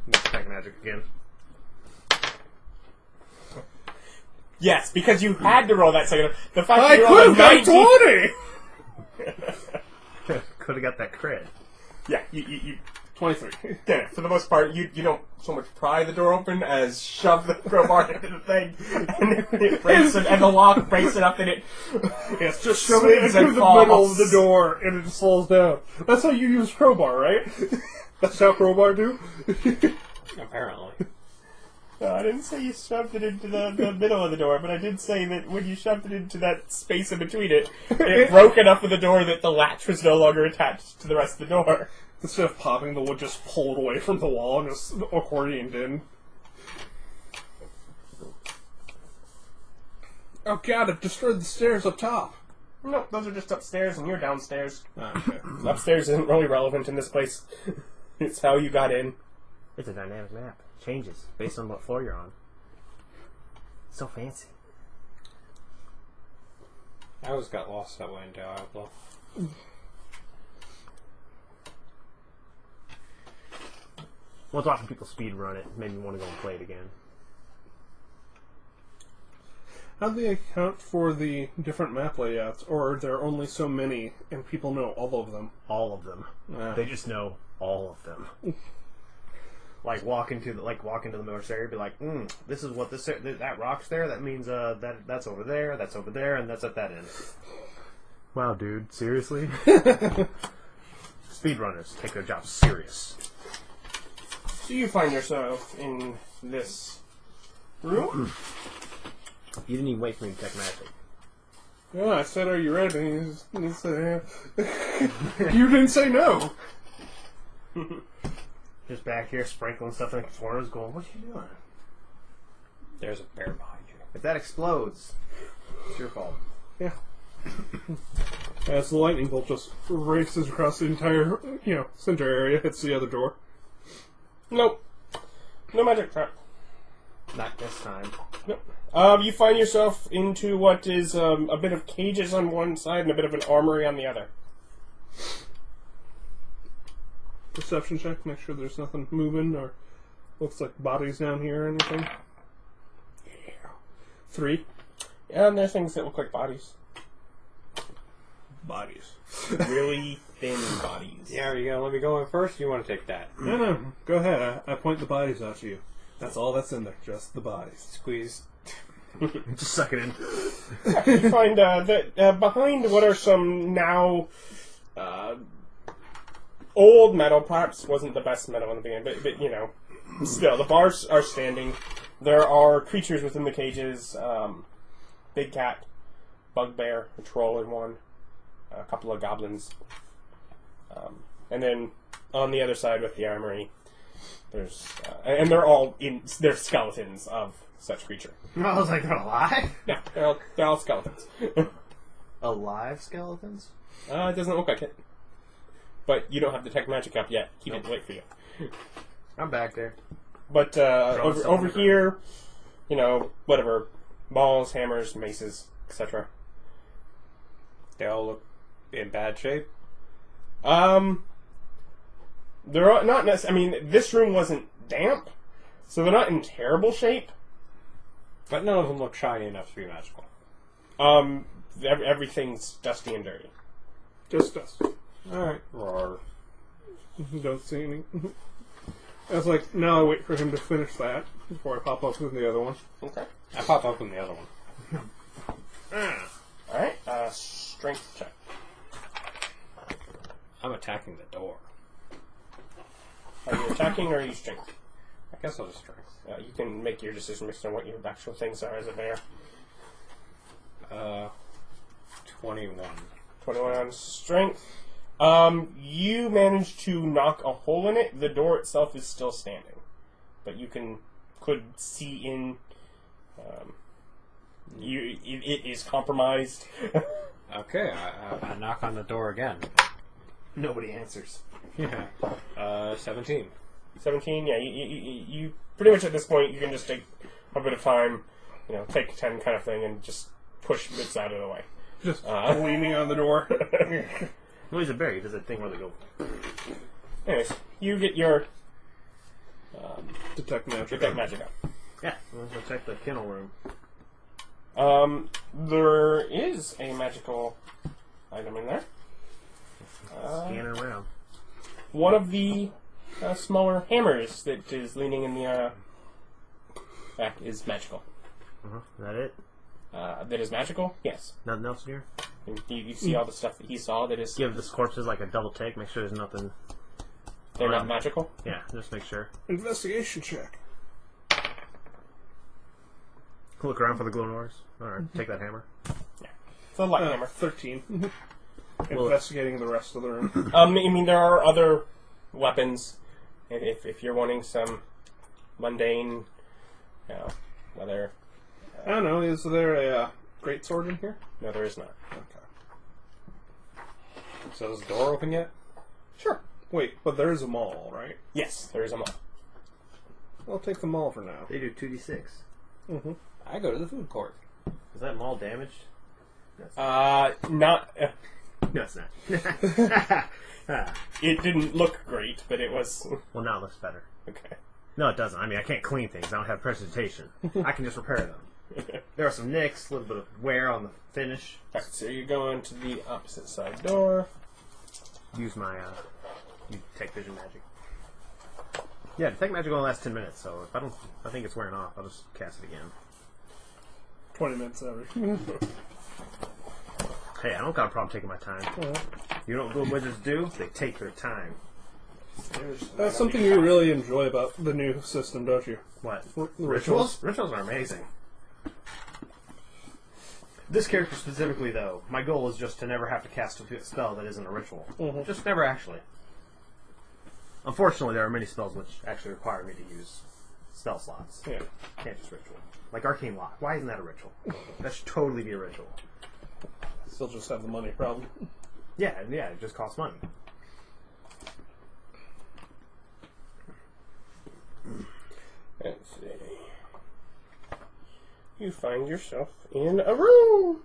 attack magic again. Yes, because you had to roll that second. The fact I that you rolled could a have got 19. 20! Could have got that crit. Yeah, you 23. get it. For the most part, you don't so much pry the door open as shove the crowbar into the thing, and it breaks it, and the lock breaks it up, and it It's just shove it swings into and the falls. middle of the door and it just falls down. That's how you use crowbar, right? That's how crowbar do? Apparently. No, I didn't say you shoved it into the middle of the door, but I did say that when you shoved it into that space in between it broke enough of the door that the latch was no longer attached to the rest of the door. Instead of popping, the wood just pulled away from the wall and just accordioned in. Oh god, it destroyed the stairs up top. No, those are just upstairs, and you're downstairs. Okay. Upstairs isn't really relevant in this place. It's how you got in. It's a dynamic map. Changes based on what floor you're on. So fancy. I always got lost that way in Diablo. Once watching people speed run it made me want to go and play it again. How do they account for the different map layouts, or are there only so many and people know all of them? All of them. They just know all of them. Like walk into the mortuary, be like, this is what that rock's there. That means that's over there, and that's at that end. Wow, dude, seriously? Speedrunners take their job serious. So you find yourself in this room? You didn't even wait for me to check magic. Yeah, I said, are you ready? He said, you didn't say no. Just back here sprinkling stuff in the corners, going, what you doing? There's a bear behind you. If that explodes, it's your fault. Yeah. As the lightning bolt just races across the entire, center area, hits the other door. Nope. No magic trap. Not this time. Nope. You find yourself into what is a bit of cages on one side and a bit of an armory on the other. Perception check, make sure there's nothing moving or looks like bodies down here or anything. Yeah. 3. Yeah, and there are things that look like bodies. Bodies. Really thin bodies. Yeah, are you gonna let me go in first? Or you want to take that? No, go ahead. I point the bodies out to you. That's all that's in there, just the bodies. Squeeze. Just suck it in. You find that behind what are some now old metal, perhaps wasn't the best metal in the beginning, but still, the bars are standing. There are creatures within the cages, big cat, bugbear, a troll in one, a couple of goblins. And then on the other side with the armory, there's... and they're skeletons of such creature. I was like, they're alive? Yeah, they're all skeletons. Alive skeletons? It doesn't look like it. But you don't have Detect Magic up yet. Keep it wait for you. I'm back there. But over here, whatever. Balls, hammers, maces, etc. They all look in bad shape. They're not necessarily... I mean, this room wasn't damp, so they're not in terrible shape. But none of them look shiny enough to be magical. Everything's dusty and dirty. Just dust. Alright. Roar. Don't see any. I was like, now I wait for him to finish that before I pop up with the other one. Okay. I pop open the other one. Alright, strength check. I'm attacking the door. Are you attacking or are you strength? I guess I'll just strength. You can make your decision based on what your actual things are as a bear. 21. 21 on strength. You managed to knock a hole in it. The door itself is still standing, but you could see in. It is compromised. Okay, I knock on the door again. Nobody answers. Yeah. 17. 17. Yeah, you pretty much at this point you can just take a bit of time, take 10 kind of thing, and just push bits out of the way. Just leaning on the door. Well, he's a bear. He does that thing where they go... Anyways, you get your Detect magic. up. Yeah, let's go check the kennel room. There is a magical item in there. Scanning around. One of the smaller hammers that is leaning in the back is magical. Is that it? That is magical? Yes. Nothing else in here? And you see all the stuff that he saw that is... Give the corpses like a double take. Make sure there's nothing... They're not magical? Yeah, just make sure. Investigation check. Look around for the glowing ores. Alright, take that hammer. Yeah. It's a light hammer. 13. Investigating the rest of the room. I mean, there are other weapons. And if you're wanting some mundane, whether... I don't know, is there a great sword in here? No, there is not. Okay. So is the door open yet? Sure. Wait, but there's a mall, right? Yes, there is a mall. I'll take the mall for now. They do 2d6. Mm-hmm. I go to the food court. Is that mall damaged? Not... No, it's not. It didn't look great, but it was... Well, now it looks better. Okay. No, it doesn't. I mean, I can't clean things. I don't have precipitation. I can just repair them. There are some nicks, a little bit of wear on the finish. Alright, so you're going to the opposite side door. Use my detect vision magic. Yeah, detect magic only lasts 10 minutes, so if I think it's wearing off, I'll just cast it again. 20 minutes every. Hey, I don't got a problem taking my time. You know what good wizards do? They take their time. That's something you really enjoy about the new system, don't you? What? Rituals? Rituals are amazing. This character specifically, though, my goal is just to never have to cast a spell that isn't a ritual. Mm-hmm. Just never actually. Unfortunately, there are many spells which actually require me to use spell slots. Yeah. Can't just ritual. Like Arcane Lock. Why isn't that a ritual? That should totally be a ritual. still just have the money problem. Yeah, it just costs money. Let's see. You find yourself in a room.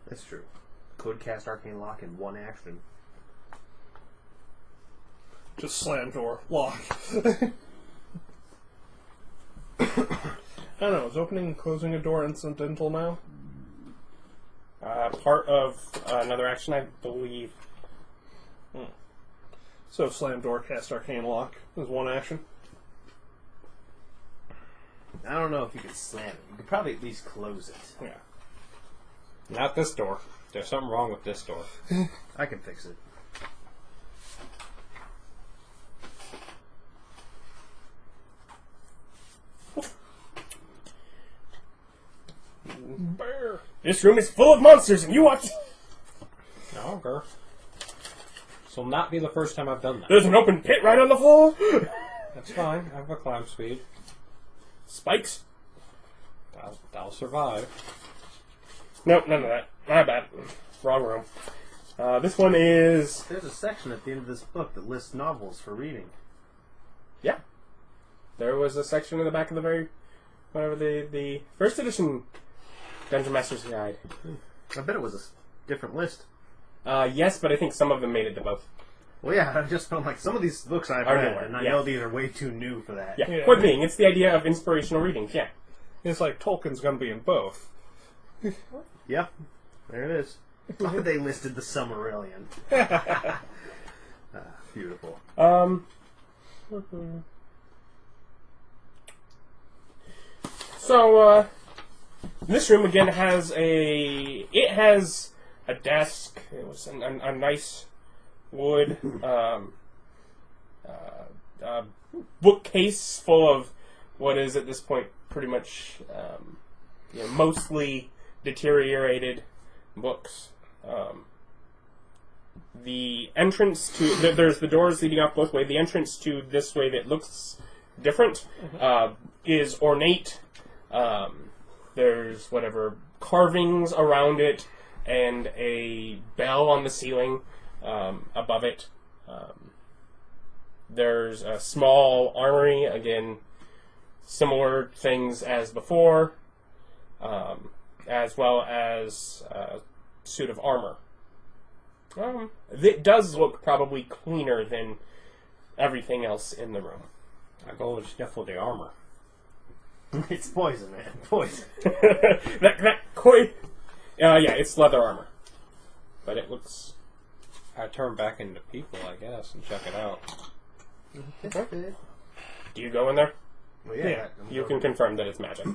That's true. Could cast Arcane Lock in one action. Just slam door, lock. I don't know, is opening and closing a door incidental now? Part of another action, I believe. So slam door, cast arcane lock is one action. I don't know if you could slam it. You could probably at least close it. Yeah. Not this door. There's something wrong with this door. I can fix it. Bear. This room is full of monsters, and you watch. No, girl. This will not be the first time I've done that. There's an open pit right on the floor. That's fine. I have a climb speed. Spikes. I'll survive. Nope, none of that. My bad. Wrong room. This one is... There's a section at the end of this book that lists novels for reading. Yeah. There was a section in the back of the the first edition Dungeon Master's Guide. I bet it was a different list. Yes, but I think some of them made it to both. Well, yeah, I just felt like some of these books I've Are read, newer, and I yeah. know these are way too new for that. Yeah. Yeah. Point being, it's the idea of inspirational readings, yeah. It's like Tolkien's gonna be in both. Yeah, there it is. They listed the Silmarillion. Beautiful. So, this room again has a desk. It was a nice wood bookcase full of what is at this point pretty much mostly deteriorated books. The entrance to there's the doors leading off both ways. The entrance to this way that looks different is ornate. There's whatever carvings around it and a bell on the ceiling above it. There's a small armory, again, similar things as before, as well as a suit of armor. It does look probably cleaner than everything else in the room. I go and sniffle the armor. It's poison, man. Poison. Yeah, it's leather armor. But it looks... I turn back into people, I guess, and check it out. Do you go in there? Well, yeah. You can confirm that it's magic.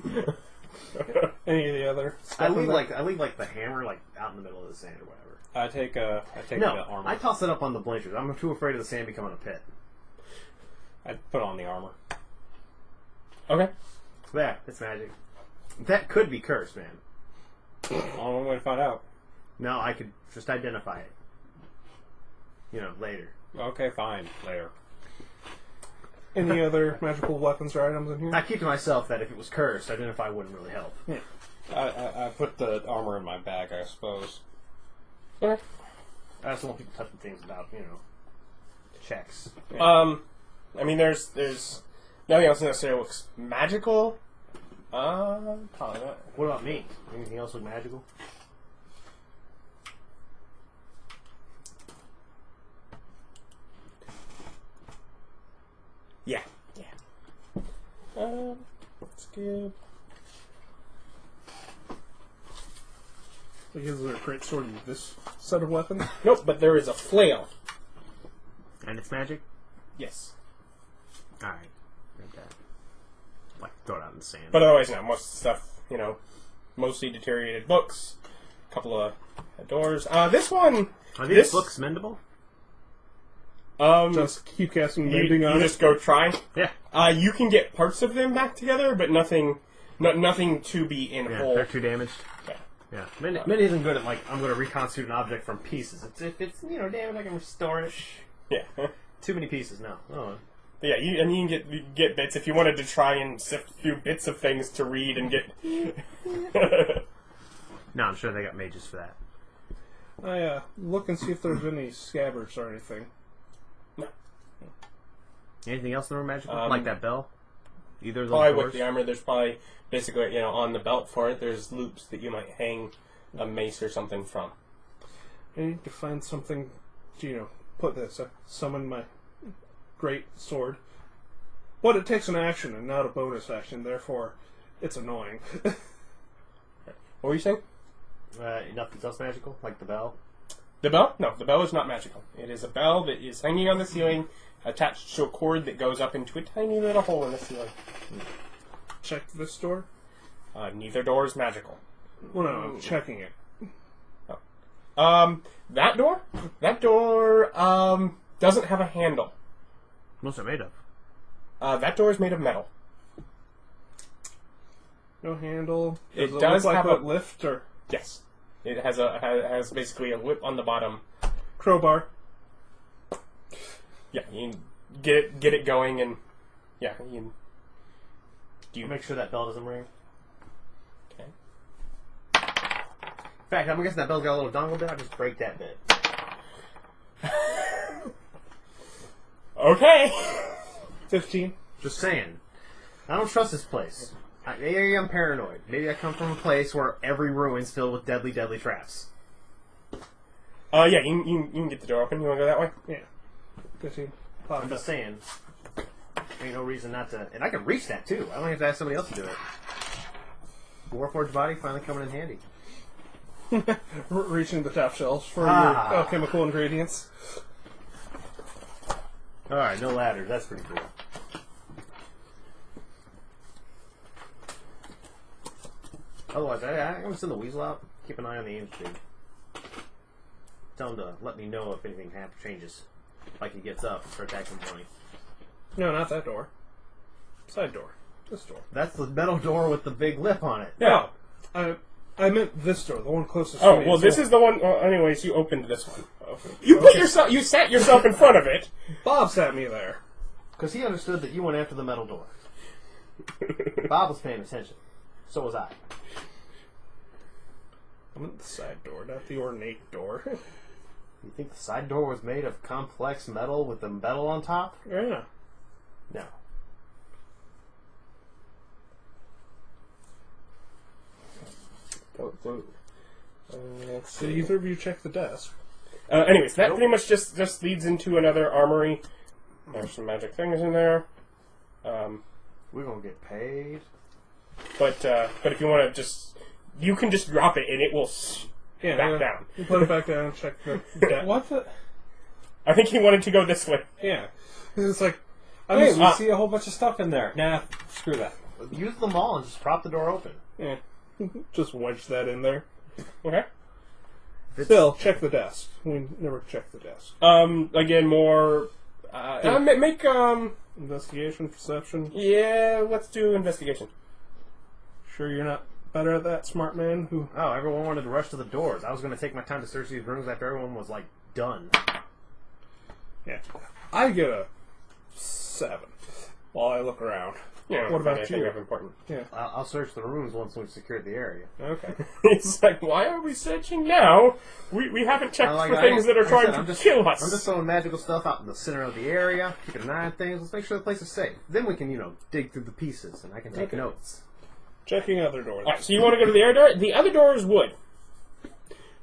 Any of the other I stuff in leave there? the hammer out in the middle of the sand or whatever. I take the armor. I toss it up on the bleachers. I'm too afraid of the sand becoming a pit. I put on the armor. Okay. There, it's magic. That could be cursed, man. Only way to find out. No, I could just identify it. Later. Okay, fine. Later. Any other magical weapons or items in here? I keep to myself that if it was cursed, identify wouldn't really help. Yeah. I put the armor in my bag, I suppose. Okay. I just don't want people touching things without, checks. I mean, there's nothing else necessarily looks magical. Probably not. What about me? Anything else look magical? Yeah. Let's give... Like, is there a great sword in this set of weapons? Nope, but there is a flail. And it's magic? Yes. Alright. Like, throw it out in the sand. But otherwise, no. Most stuff, mostly deteriorated books. A couple of doors. This one... Are these books mendable? Just keep casting You mending on just it. go try. Yeah. You can get parts of them back together, but nothing to be in whole. They're too damaged. Yeah. Yeah. Mend isn't good at, I'm going to reconstitute an object from pieces. If it's damaged, I can restore it. Yeah. Too many pieces now. Oh. Yeah, you can get bits if you wanted to try and sift a few bits of things to read and get. No, I'm sure they got mages for that. I look and see if there's any scabbards or anything. Anything else in the room magical? Like that bell? Either of those Probably doors? with the armor, there's probably basically on the belt for it. There's loops that you might hang a mace or something from. I need to find something to put this. Summon my great sword. But it takes an action and not a bonus action, therefore it's annoying. What were you saying? Nothing else magical? Like the bell? The bell? No, the bell is not magical. It is a bell that is hanging on the ceiling, attached to a cord that goes up into a tiny little hole in the ceiling. Check this door? Neither door is magical. Well, no, I'm checking it. That door? That door, doesn't have a handle. What's it made of? That door is made of metal. No handle. It look does like have a a- lift or Yes. It has basically a whip on the bottom. crowbar. Yeah, you can get it going, and yeah, you Make sure that bell doesn't ring. okay. In fact, I'm guessing that bell's got a little dongle bit. I'll just break that bit. Okay. 15. Just saying. I don't trust this place. Maybe I'm paranoid. Maybe I come from a place where every ruin's filled with deadly, deadly traps. Yeah, you can get the door open. You want to go that way? Yeah. 15. I'm just saying. Ain't no reason not to. And I can reach that too. I don't have to ask somebody else to do it. Warforged body finally coming in handy. Reaching the top shelves for your Ah. alchemical ingredients. Alright, no ladders. That's pretty cool. Otherwise, I'm going to send the weasel out. Keep an eye on the aim tube. Tell him to let me know if anything changes. Like he gets up and starts acting funny. No, not that door. Side door. This door. That's the metal door with the big lip on it. Yeah. I meant this door, the one closest to Oh me. well, It's this the- is the one. Well, anyways, you opened this one. You sat yourself in front of it. Bob sat me there. Because he understood that you went after the metal door. Bob was paying attention. So was I. I meant the side door, not the ornate door. You think the side door was made of complex metal with the metal on top? Yeah. No. Let's Did see. either of you check the desk? Anyways, that pretty much just leads into another armory. There's some magic things in there. We're going to get paid. But if you want to you can just drop it and it will Yeah. back down. You put it back down and check the desk. What the? I think he wanted to go this way. Yeah. It's like, Hey, we uh, see a whole bunch of stuff in there. Nah, screw that. Use them all and just prop the door open. yeah. Just wedge that in there. Okay. Still, check the desk. We never check the desk. Again, more. Make Investigation, perception. Yeah, let's do investigation. Sure you're not better at that, smart man? Who? Oh, everyone wanted to rush to the doors. I was going to take my time to search these rooms after everyone was, like, done. Yeah. I get a 7 while I look around. Yeah. What about anything you? of important? Yeah. I'll search the rooms once we've secured the area. Okay. It's like, why are we searching now? We haven't checked for things that are trying to kill us. I'm just throwing magical stuff out in the center of the area, keeping an eye on things. Let's make sure the place is safe. Then we can, dig through the pieces, and I can take Okay. notes. Checking other doors. Alright, so you want to go to the other door? The other door is wood.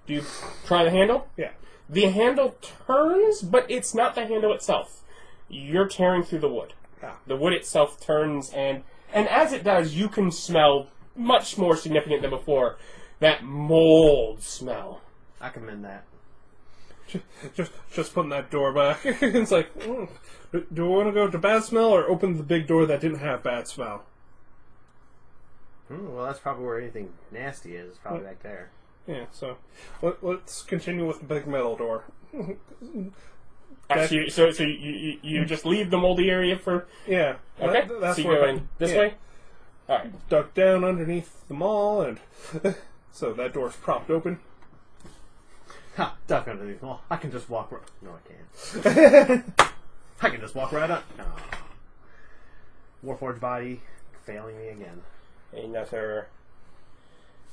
Do you try the handle? Yeah. The handle turns, but it's not the handle itself. You're tearing through the wood. Ah. The wood itself turns, and as it does, you can smell much more significant than before. That mold smell. I can mend that. Just putting that door back. It's like, do I want to go to bad smell or open the big door that didn't have bad smell? Well, that's probably where anything nasty is. Probably back there. Yeah, so let's continue with the big metal door. Actually, so you just leave the moldy area for... Yeah. Okay, That's so you where go in this way? Alright. Dug down underneath the mall, and so that door's propped open. Ha! Duck underneath. Well, I can just walk around. No, I can't. I can just walk right up. Oh. Warforged body failing me again. Another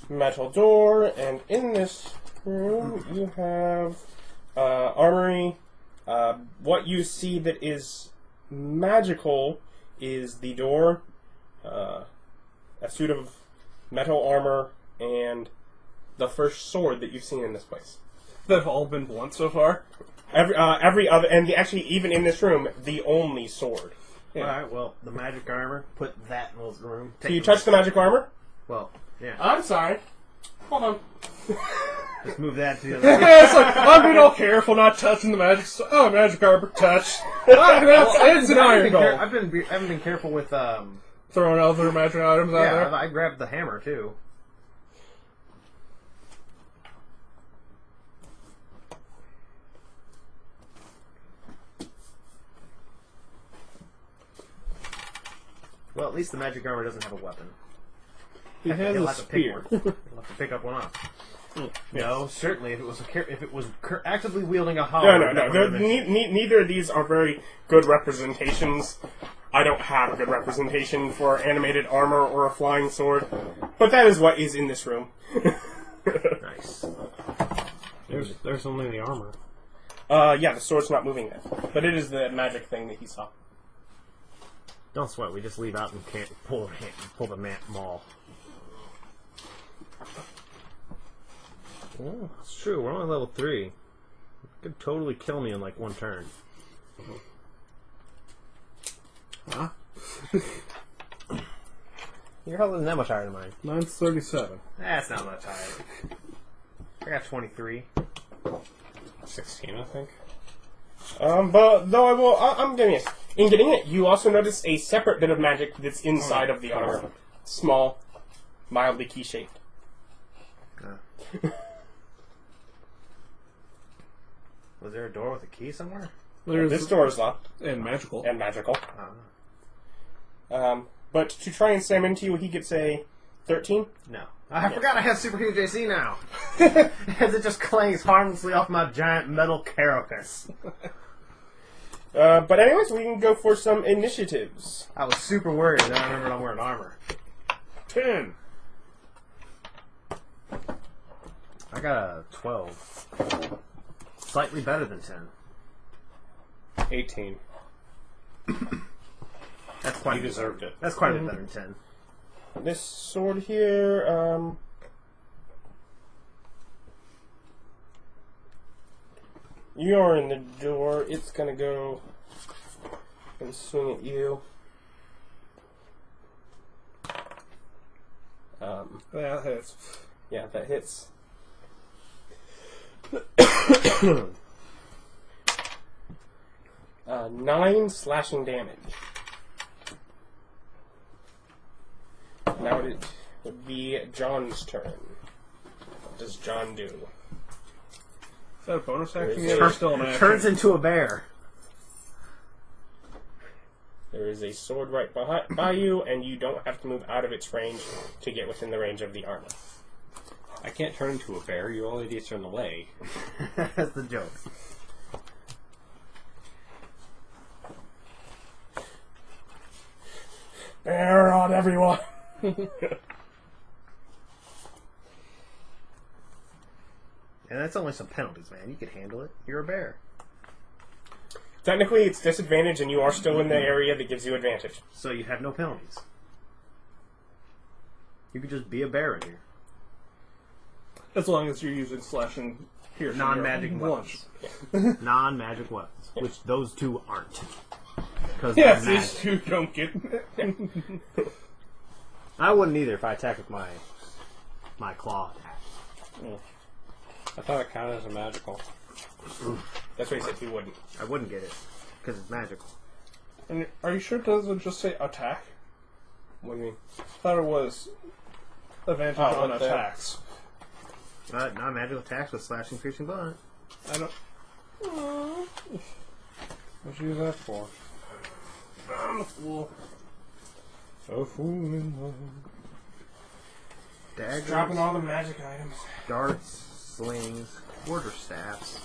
metal door, and in this room you have armory. What you see that is magical is the door, a suit of metal armor, and the first sword that you've seen in this place. They've all been blunt so far. Every other, and actually even in this room, the only sword. Yeah. Alright, well, the magic armor, put that in the room. So you touch the magic armor? Well, yeah. I'm sorry. Hold on. Just move that to the other. Yeah, it's like, I'm being all careful not touching the magic. Oh, magic armor, touch. It's an iron goal. I haven't been careful with Throwing other magic items out there. I grabbed the hammer too. Well, at least the magic armor doesn't have a weapon. He has He'll a have to pick spear. one. He'll have to pick up one up. No, certainly if it was actively wielding a hollow. No. Neither of these are very good representations. I don't have a good representation for animated armor or a flying sword, but that is what is in this room. Nice. There's only the armor. Yeah, the sword's not moving yet, but it is the magic thing that he saw. Don't sweat. We just leave out and can't pull the maul. Oh, it's true. We're only level 3. It could totally kill me in like one turn. Huh? Your health isn't that much higher than mine. Mine's 37. That's not much higher. I got 23. 16, I think. But though I'm getting it. In getting it, you also notice a separate bit of magic that's inside of the armor. Small, mildly key-shaped. Was there a door with a key somewhere? This door is locked. And magical. And magical. But to try and slam into you, he gets a 13. No. I forgot I have Superhero JC now. As it just clangs harmlessly off my giant metal carapace. But anyways, we can go for some initiatives. I was super worried, then I remembered I'm wearing armor. 10. I got a 12. Slightly better than 10. 18. That's quite You deserved it. That's quite a bit better than 10. This sword here, you are in the door. It's gonna go and swing at you. That hits. Yeah, that hits. 9 slashing damage. Now it would be John's turn. What does John do? Is that a bonus action? There is Yeah, still an action. Turns into a bear. There is a sword right by you, and you don't have to move out of its range to get within the range of the armor. I can't turn into a bear. You all idiots are in the way. That's the joke. Bear on everyone! And that's only some penalties, man. You can handle it. You're a bear. Technically, it's disadvantage, and you are still in the area that gives you advantage. So you have no penalties. You could just be a bear in here. As long as you're using slashing here. Non-magic weapons. Non-magic weapons. Which those two aren't. Because Yes, they're these two don't get... I wouldn't either if I attacked with my claw attack. I thought it counted as a magical. That's what he said he wouldn't. I wouldn't get it. Because it's magical. And are you sure it doesn't just say attack? What do you mean? I thought it was advantage on okay. attacks. Non-magical attacks with slashing, piercing, blunt. I don't... What'd you use that for? I'm a fool. A fool in love. Daggers, Dropping all the magic items. darts, slings, quarterstaffs.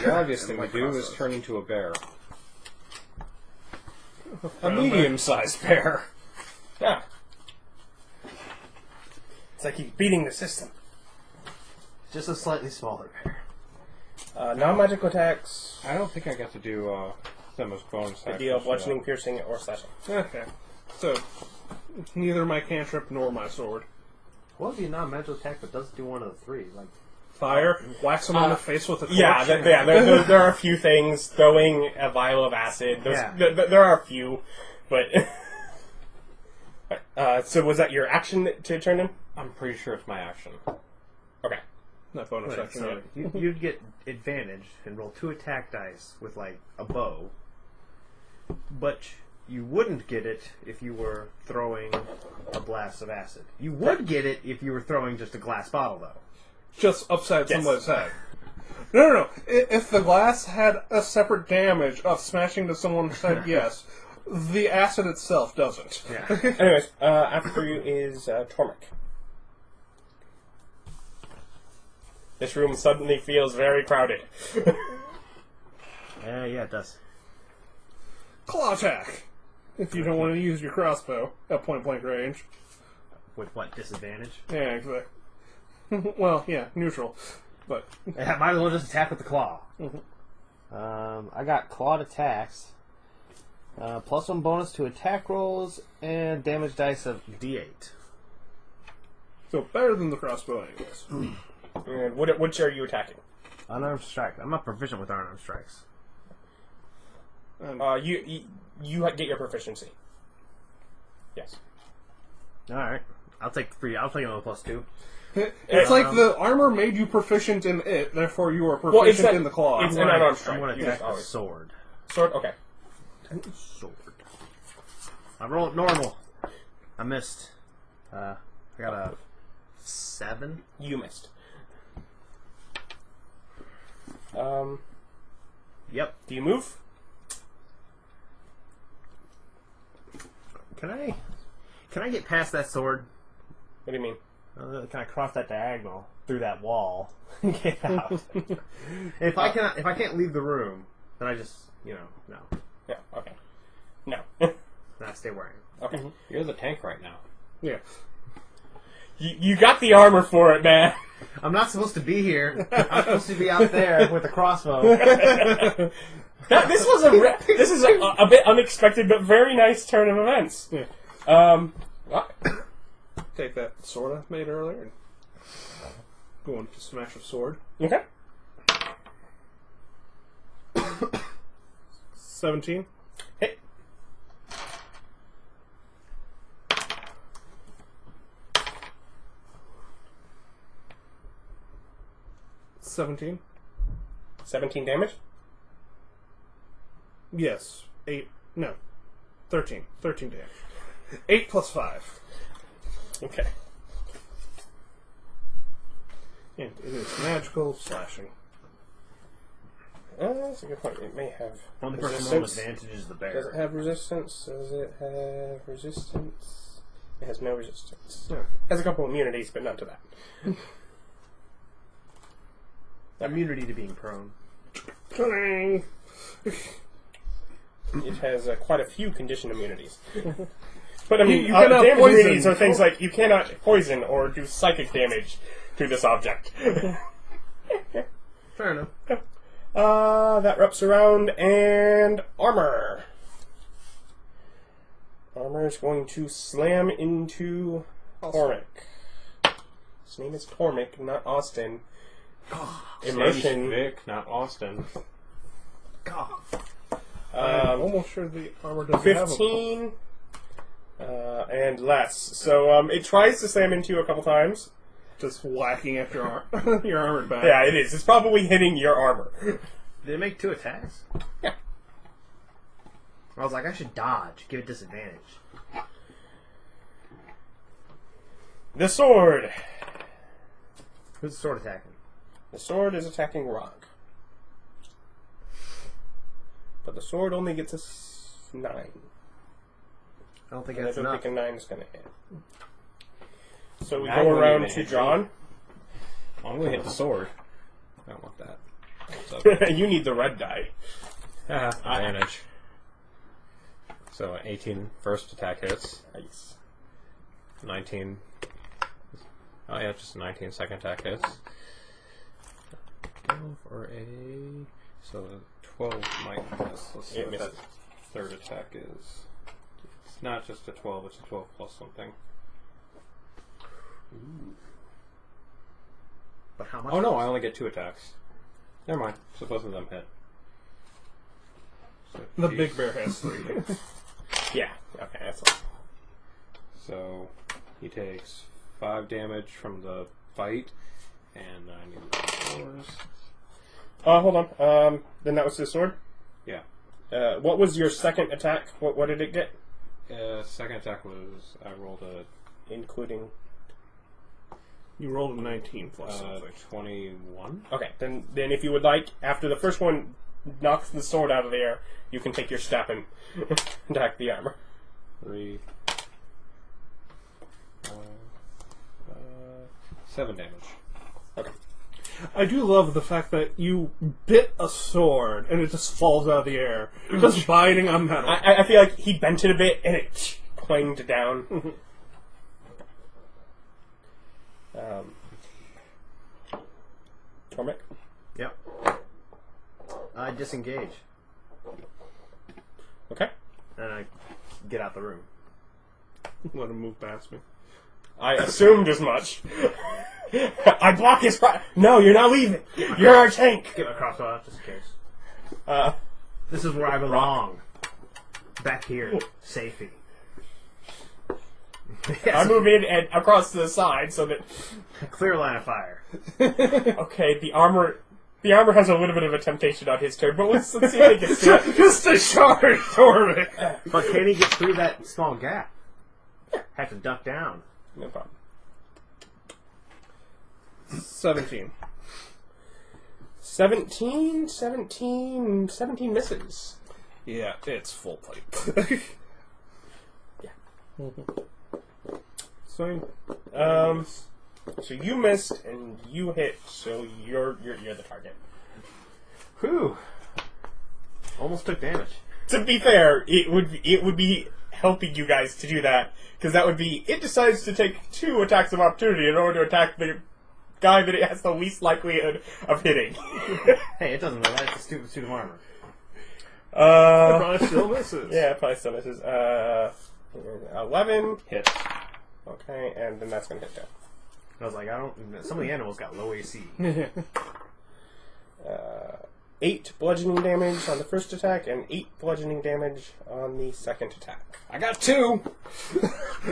The obvious thing to do is turn into a bear. A medium-sized bear. Yeah. It's like he's beating the system. Just a slightly smaller bear. Non-magical attacks. I don't think I got to do them as bonus The actions. deal bludgeoning, piercing, or slashing. Okay. So, neither my cantrip nor my sword. What would be a non-magical attack but doesn't do one of the three? Like Fire, wax them on the face with a torch. Yeah, there are a few things. Throwing a vial of acid. There are a few, but... so was that your action to turn in? I'm pretty sure it's my action. Okay. Not bonus Right, action. so you'd get advantage and roll 2 attack dice with like a bow, but you wouldn't get it if you were throwing a blast of acid. You would get it if you were throwing just a glass bottle, though. Just upside Yes. somebody's head. No. If the glass had a separate damage of smashing to someone's head, yes. The acid itself doesn't. Yeah. Anyways, after you is Tormmik. This room suddenly feels very crowded. Yeah, it does. Claw attack! If you don't want to use your crossbow at point blank range. With what disadvantage? Yeah, exactly. Well, yeah, neutral. But I might as well just attack with the claw. I got clawed attacks. +1 bonus to attack rolls and damage dice of D8. so better than the crossbow anyways. And which are you attacking? Unarmed strike. I'm not proficient with unarmed strikes. You get your proficiency. Yes. Alright. I'll take another +2. It's like the armor made you proficient in it, therefore you are proficient in the claw. It's an unarmed strike. I'm going to You attack just the always- sword. Sword? Okay. Sword. I rolled normal. I missed. I got a 7. You missed. Yep. Do you move? Can I get past that sword? What do you mean? Can I cross that diagonal through that wall and get out? if I can't leave the room, then I just no. Yeah, okay. No. Then I stay where I am. Okay. You're the tank right now. Yeah. You got the armor for it, man. I'm not supposed to be here. I'm supposed to be out there with a crossbow. This is a bit unexpected, but very nice turn of events. Yeah. What? Take that sword I made earlier and go into smash a sword. Okay. 17. Hit. $17. 17 damage. Yes. 8. No. 13. 13 damage. 8 plus 5. Okay. And it is magical slashing. That's a good point. It may have Only person with resistance. advantage is the Does it bear. have resistance? Does it have resistance? It has no resistance. No. It has a couple immunities, but not to that. Immunity to being prone. Clang! It has quite a few condition immunities. But I mean, You cannot damage poison. immunities are things like you cannot poison or do psychic damage to this object. Fair enough. That wraps around, and armor. Armor is going to slam into Tormmik. His name is Tormmik, not Austin. Immersion. Vic, not Austin. God. I'm almost sure the armor doesn't have a... 15 and less. So it tries to slam into you a couple times. Just whacking at your your armor back. Yeah, it is. It's probably hitting your armor. Did it make 2 attacks? Yeah. I was like, I should dodge, give it disadvantage. The sword. Who's the sword attacking? The sword is attacking Rock. But the sword only gets a 9. I don't think And I that's don't enough. think a 9 is going to hit. So we Nine go wouldn't around even to hit me. John. I'm going to hit the sword. I don't want that. So, You need the red die. advantage. So 18 first attack hits. Nice. 19. Oh yeah, just 19 second attack hits. 12 or a. So 12 might miss. Let's see It what that misses. third attack is. It's not just a 12, it's a 12 plus something. But how much? Oh no, I only get 2 attacks. Never mind. So both of them hit. So The geez. big bear has 3. Yeah. Okay, that's all. So he takes 5 damage from the fight, and I need 4s. Hold on. Then that was his sword? Yeah. What was your second attack? What did it get? Second attack was I rolled a Including... You rolled a 19 plus something. 21. Okay, then if you would like, after the first one knocks the sword out of the air, you can take your step and attack the armor. 3. 7 damage. Okay. I do love the fact that you bit a sword and it just falls out of the air, just biting on metal. I feel like he bent it a bit and it clanged down. Tormmik? Yep. I disengage Okay. and I get out the room. Let him move past me. I assumed as much. I block his... No, you're not leaving. You're our tank. Get my crossbow out just in case. Uh, This is where I belong. Back here, safety. I move in and across to the side so that... Clear line of fire. Okay, the armor has a little bit of a temptation on his turn, but let's see if he gets to it. Just a shard, Tormmik! But can he get through that small gap? Have to duck down. No problem. 17. 17 misses. Yeah, it's full pipe. Yeah. So, So you missed and you hit, so you're the target. Whew. Almost took damage. To be fair, it would be helping you guys to do that, because that would be, it decides to take 2 attacks of opportunity in order to attack the guy that it has the least likelihood of hitting. Hey, it doesn't matter. It's a stupid suit of armor. it probably still misses. Yeah, it probably still misses. 11 Hits. Okay, and then that's gonna hit down. I was like, some of the animals got low AC. 8 bludgeoning damage on the first attack, and 8 bludgeoning damage on the second attack. I got 2!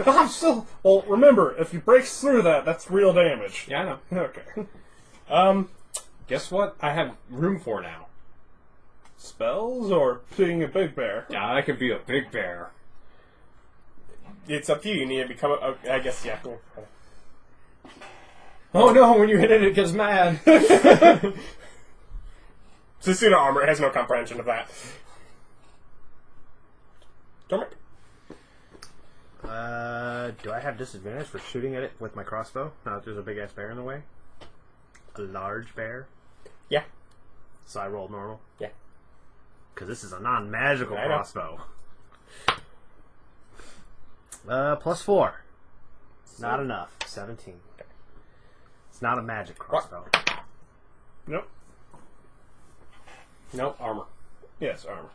I'm still... Well, remember, if he breaks through that, that's real damage. Yeah, I know. Okay. Guess what? I have room for now. Spells or being a big bear? Yeah, I could be a big bear. It's up to you. You need to become I guess, yeah. Oh no, when you hit it, it gets mad. Susuna armor, it has no comprehension of that. Tormmik? Do I have disadvantage for shooting at it with my crossbow? Now that there's a big ass bear in the way? A large bear? Yeah. So I roll normal? Yeah. Because this is a non-magical I know. crossbow. +4. Not enough. 17. It's not a magic crossbow. Nope. Nope, armor. Yes, armor.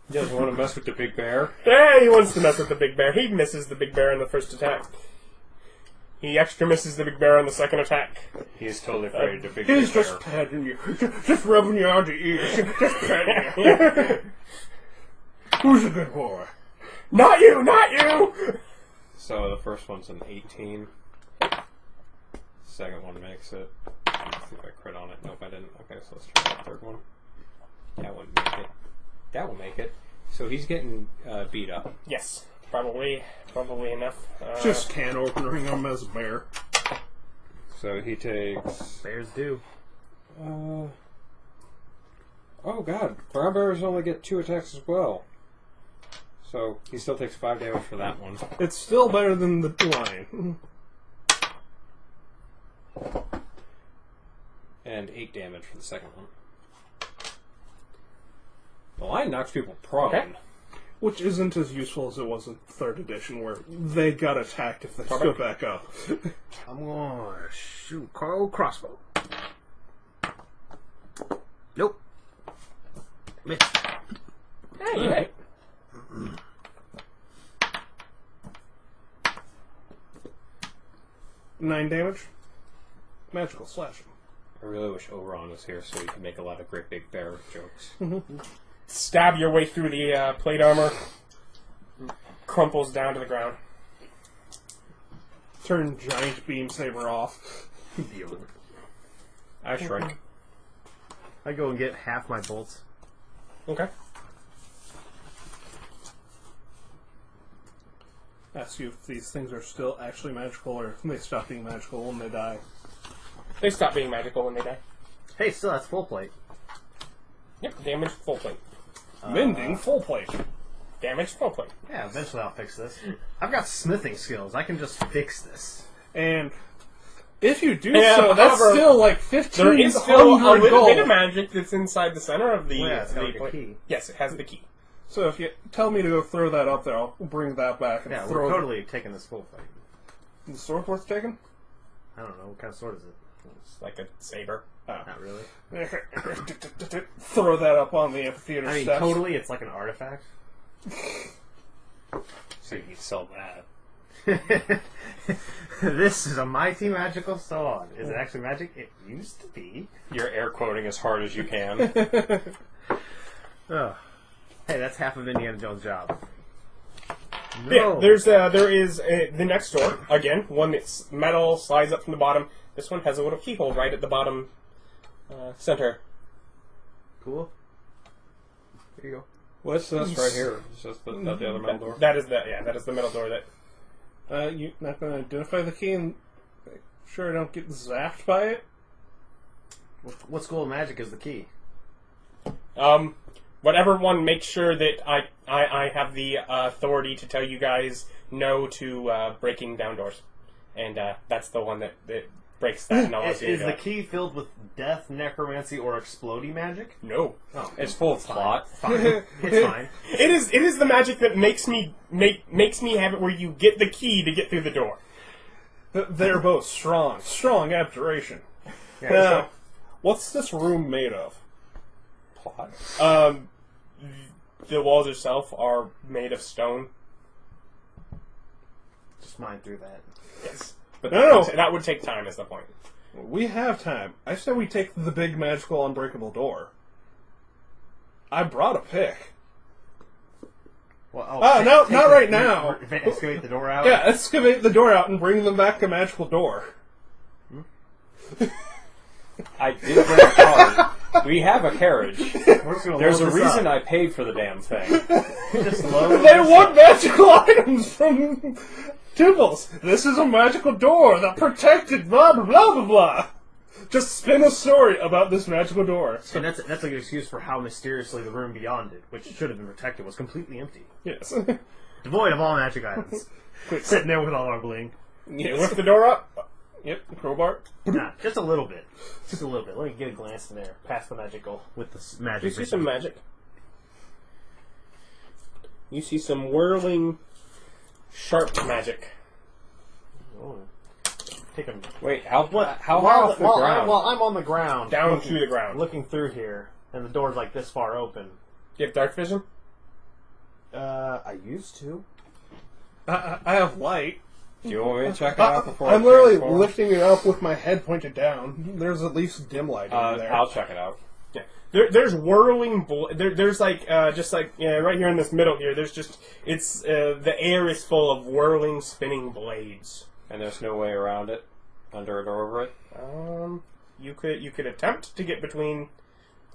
He doesn't want to mess with the big bear. Yeah, he wants to mess with the big bear. He misses the big bear in the first attack. He extra misses the big bear on the second attack. He's totally afraid of the big He's bear. just patting you. Just rubbing you on the ears. Just patting you. Who's a good boy? Not you! Not you! So the first one's an 18. Second one makes it. Let's see if I crit on it. Nope, I didn't. Okay, so let's try the third one. That wouldn't make it. That will make it. So he's getting beat up. Yes, probably enough. Just can opening him as a bear. So he takes. Bears do. Oh god, brown bears only get 2 attacks as well. So he still takes 5 damage for that one. It's still better than the lion. and 8 damage for the second one. The line knocks people prone. Okay. Which isn't as useful as it was in 3rd edition, where they got attacked if they stood back up. I'm going to shoot Carl crossbow. Nope. Miss. Hey. 9 damage. Magical slashing. I really wish Oberon was here so he could make a lot of great big bear jokes. Stab your way through the plate armor. Crumples down to the ground. Turn giant beam saber off. I shrink. I go and get half my bolts. Okay. Ask you if these things are still actually magical, or if they stop being magical when they die. They stop being magical when they die. Hey, still, that's full plate. Yep, damage full plate. Mending full plate. Damage full plate. Yeah, eventually I'll fix this. I've got smithing skills. I can just fix this. And if you do Yeah, so, that's however, still like There is still a 1,500 little bit of gold. magic that's inside the center of the, Yeah, it's got like a plate. key. Yes, it has the key. So if you tell me to go throw that up there, I'll bring that back and Yeah, throw we're totally taking this full plate. the sword worth taking. I don't know. What kind of sword is it? It's like a saber. Not really. Throw that up on the amphitheater I mean, steps. totally, it's like an artifact. So you can sell that. This is a mighty magical sword. Is it actually magic? It used to be. You're air quoting as hard as you can. Ugh. Hey, that's half of Indiana Jones' job. Yeah, there is the next door again. One that's metal, slides up from the bottom. This one has a little keyhole right at the bottom center. Cool. Here you go. What's this Right here. It's just the other metal door. That is the middle door. That You not going to identify the key and make sure I don't get zapped by it? What school of magic is the key? whatever one makes sure that I have the authority to tell you guys no to breaking down doors, and that's the one that breaks that and allows you Is to the go. key filled with death, necromancy, or exploding magic? No. Oh, It's full of plot. fine. It's fine. It is the magic that makes me have it where you get the key to get through the door. They're both strong. Strong abjuration. Yeah, Now, what's this room made of? Plot. The walls itself are made of stone. just mine through that. Yes. But No. that would take time is the point. We have time. I said we take the big magical unbreakable door. I brought a pick. Well, not right now. Excavate the door out. Yeah, excavate the door out and bring them back a magical door. I did bring a car. We have a carriage. We're just gonna There's a load this reason up. I paid for the damn thing. Just load They this want up. magical items from Tibbles. This is a magical door that protected blah blah blah blah blah. Just spin a story about this magical door. And that's like an excuse for how mysteriously the room beyond it, which should have been protected, was completely empty. Yes. Devoid of all magic items. Sitting there with all our bling. You lift the door up. Yep, crowbar. Nah, just a little bit. Just a little bit. Let me get a glance in there. Past the magical. With the magic. You see some magic. You see some whirling, sharp magic. Oh. Take a... Wait, how What? high off the while ground? I'm on the ground. Down looking, to the ground. Looking through here, and the door's like this far open. You have dark vision? I used to. I have light. Do you want me to check it out before I'm I literally transform? lifting it up with my head pointed down. There's at least dim light in there. I'll check it out. Yeah. There's whirling. There's like just like right here in this middle here. There's just the air is full of whirling, spinning blades. And there's no way around it, under it or over it. You could attempt to get between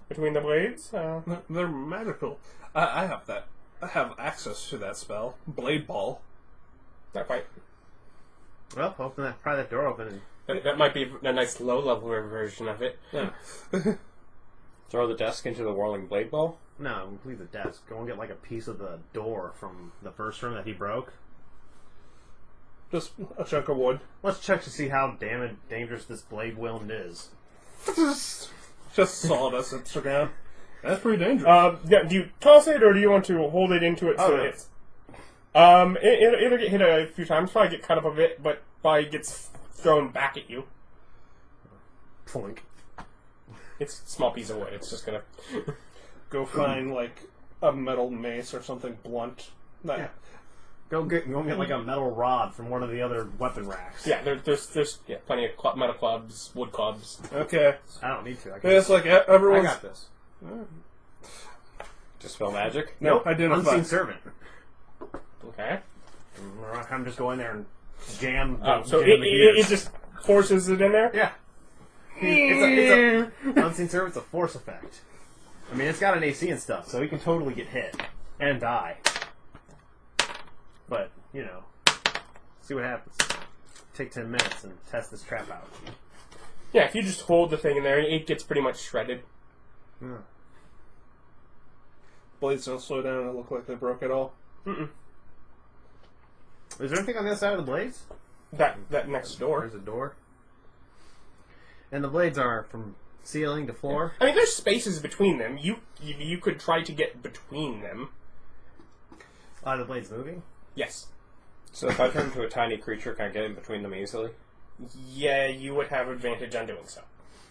the blades. They're magical. I have that. I have access to that spell. Blade Ball. Not quite. Well, pry that door open. And That might be a nice low-level version of it. Yeah. Throw the desk into the whirling blade ball. no, leave the desk. Go and get like a piece of the door from the first room that he broke. Just a chunk of wood. Let's check to see how dangerous this blade wind is. Just sawdust hits the ground. That's pretty dangerous. Yeah, do you toss it, or do you want to hold it into it so no. it hits? It'll get hit a few times, probably get cut up a bit, but probably gets thrown back at you. Plink. It's a small piece of wood, it's just gonna... Go find, like, a metal mace or something blunt. That, Go get like a metal rod from one of the other weapon racks. Yeah, there's plenty of metal clubs, wood clubs. Okay. I don't need to. I can It's like I everyone's... got this. Dispel magic? No, identify. Unseen servant. Okay. I'm just going there and jam. So jam the gears. it just forces it in there? Yeah. It's a unseen servant's a force effect. I mean, it's got an AC and stuff, so he can totally get hit and die. But see what happens. Take 10 minutes and test this trap out. Yeah, if you just hold the thing in there, it gets pretty much shredded. Yeah. Blades don't slow down and look like they broke at all. Mm-mm. Is there anything on the other side of the blades? That next door. There's a door. And the blades are from ceiling to floor. I mean, there's spaces between them. You could try to get between them. Are the blades moving? Yes. So if I turn into a tiny creature, can I get in between them easily? Yeah, you would have advantage on doing so.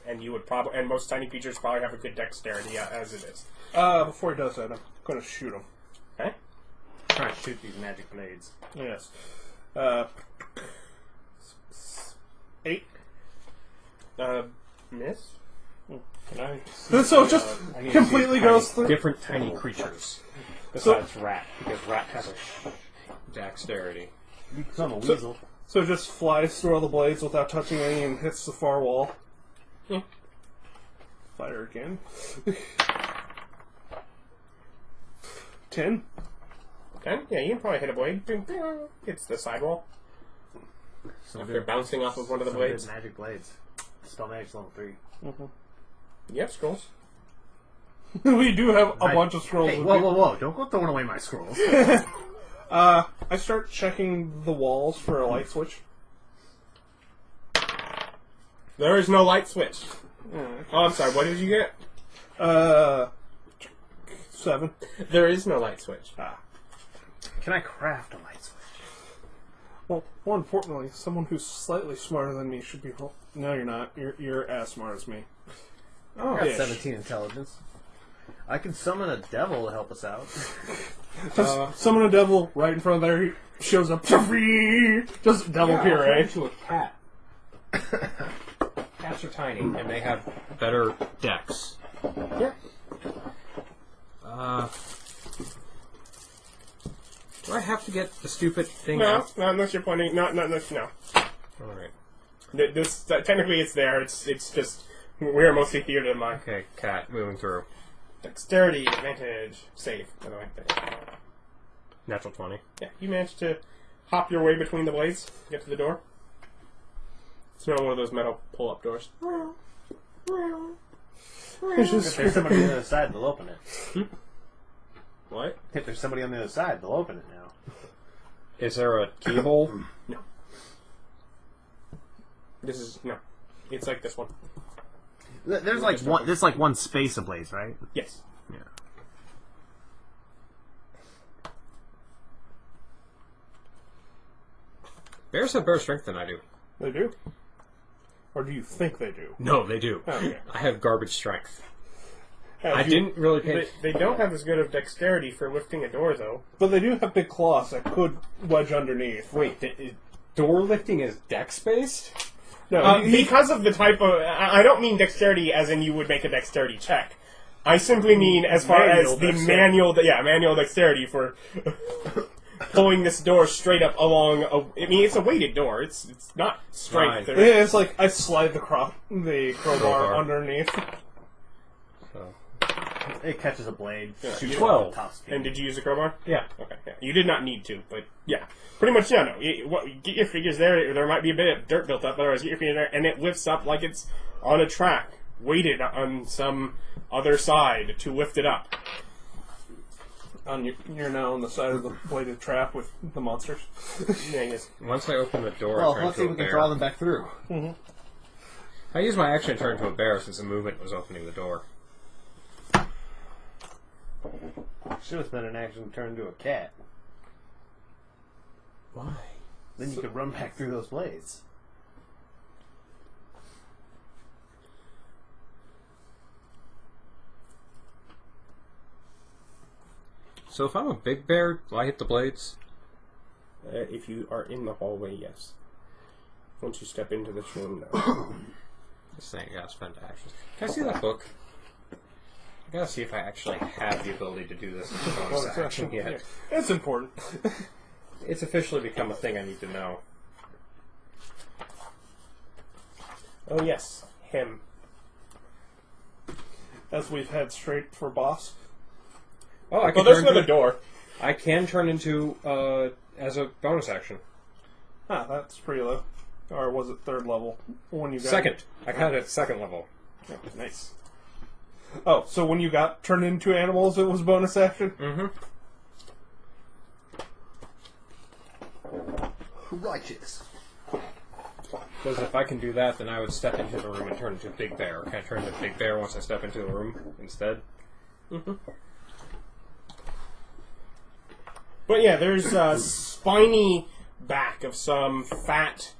And you would probably, and most tiny creatures probably have a good dexterity as it is. Before he does that, I'm going to shoot him. Okay? Trying to shoot these magic blades. Yes. 8. Miss? Can I? So it just I need to completely see goes through. different tiny creatures besides rat, because rat has a dexterity. You become a weasel. So it just flies through all the blades without touching any and hits the far wall. Yeah. Fire again. 10. Okay, yeah, you can probably hit a blade. Ding, ding. Hits the sidewall. After bouncing off of one of the blades. Magic blades. Spell magic's level 3. You have scrolls. We do have a bunch of scrolls. Hey, whoa. Don't go throwing away my scrolls. I start checking the walls for a light switch. There is no light switch. Oh, I'm sorry, what did you get? 7. There is no light switch. Can I craft a light switch? Well, more importantly, someone who's slightly smarter than me should be... No, you're not. You're as smart as me. I got Ish. 17 intelligence. I can summon a devil to help us out. Just summon a devil right in front of there. He shows up. Just devil puree. To a cat. Cats are tiny, and they have better dex. Yeah. Do I have to get the stupid thing No, out? not unless you're pointing. Not unless, no. Alright. This technically it's there. It's just we're mostly theater than mine. Okay, cat moving through. Dexterity advantage save. By the way, Natural 20. yeah, you managed to hop your way between the blades, to get to the door. It's not one of those metal pull-up doors. It's just... If there's somebody on the other side, they'll open it. What? If there's somebody on the other side, they'll open it now. Is there a keyhole? No. This is no. It's like this one. There's like one. There's like one space of blades, right? Yes. Yeah. Bears have better strength than I do. They do? Or do you think they do? No, they do. Okay. I have garbage strength. I You- didn't really pay... They don't have as good of dexterity for lifting a door, though. But they do have big claws that could wedge underneath. Wait, door lifting is dex-based? No, Because of the type of... I don't mean dexterity as in you would make a dexterity check. I simply mean as far Manual as the dexterity. manual dexterity for pulling this door straight up along I mean, it's a weighted door. It's not straight. Fine. Yeah, it's like I slide the crowbar underneath. So, It catches a blade. shoots 12. off the top speed. And did you use a crowbar? yeah. Okay, yeah. You did not need to, but yeah. Pretty much, yeah, no. Get your figures there. There might be a bit of dirt built up, otherwise get your figures there, and it lifts up like it's on a track, weighted on some other side to lift it up. You're now on the side of the bladed trap with the monsters. Yeah, yes. Once I open the door, Well, I turn let's see to if a we can bear. draw them back through. I used my action to turn into a bear since the movement was opening the door. Should have spent an action to turn into a cat. Why? Then you could run back through those blades. So if I'm a big bear, do I hit the blades? If you are in the hallway, yes. Once you step into this room, no. This thing, I gotta spend actions. Can I see that book? I gotta see if I actually have the ability to do this as a bonus action yet. It's important. It's officially become a thing I need to know. Oh yes, him. As we've head straight for boss. Oh, I can Well, there's turn another door. I can turn into as a bonus action. Ah, that's pretty low. Or was it third level? When you got Second. I got it at second level. Oh, nice. Oh, so when you got turned into animals, it was bonus action? Mm-hmm. Righteous. Because if I can do that, then I would step into the room and turn into a big bear. Can I turn into a big bear once I step into the room instead? Mm-hmm. But yeah, there's a spiny back of some fat,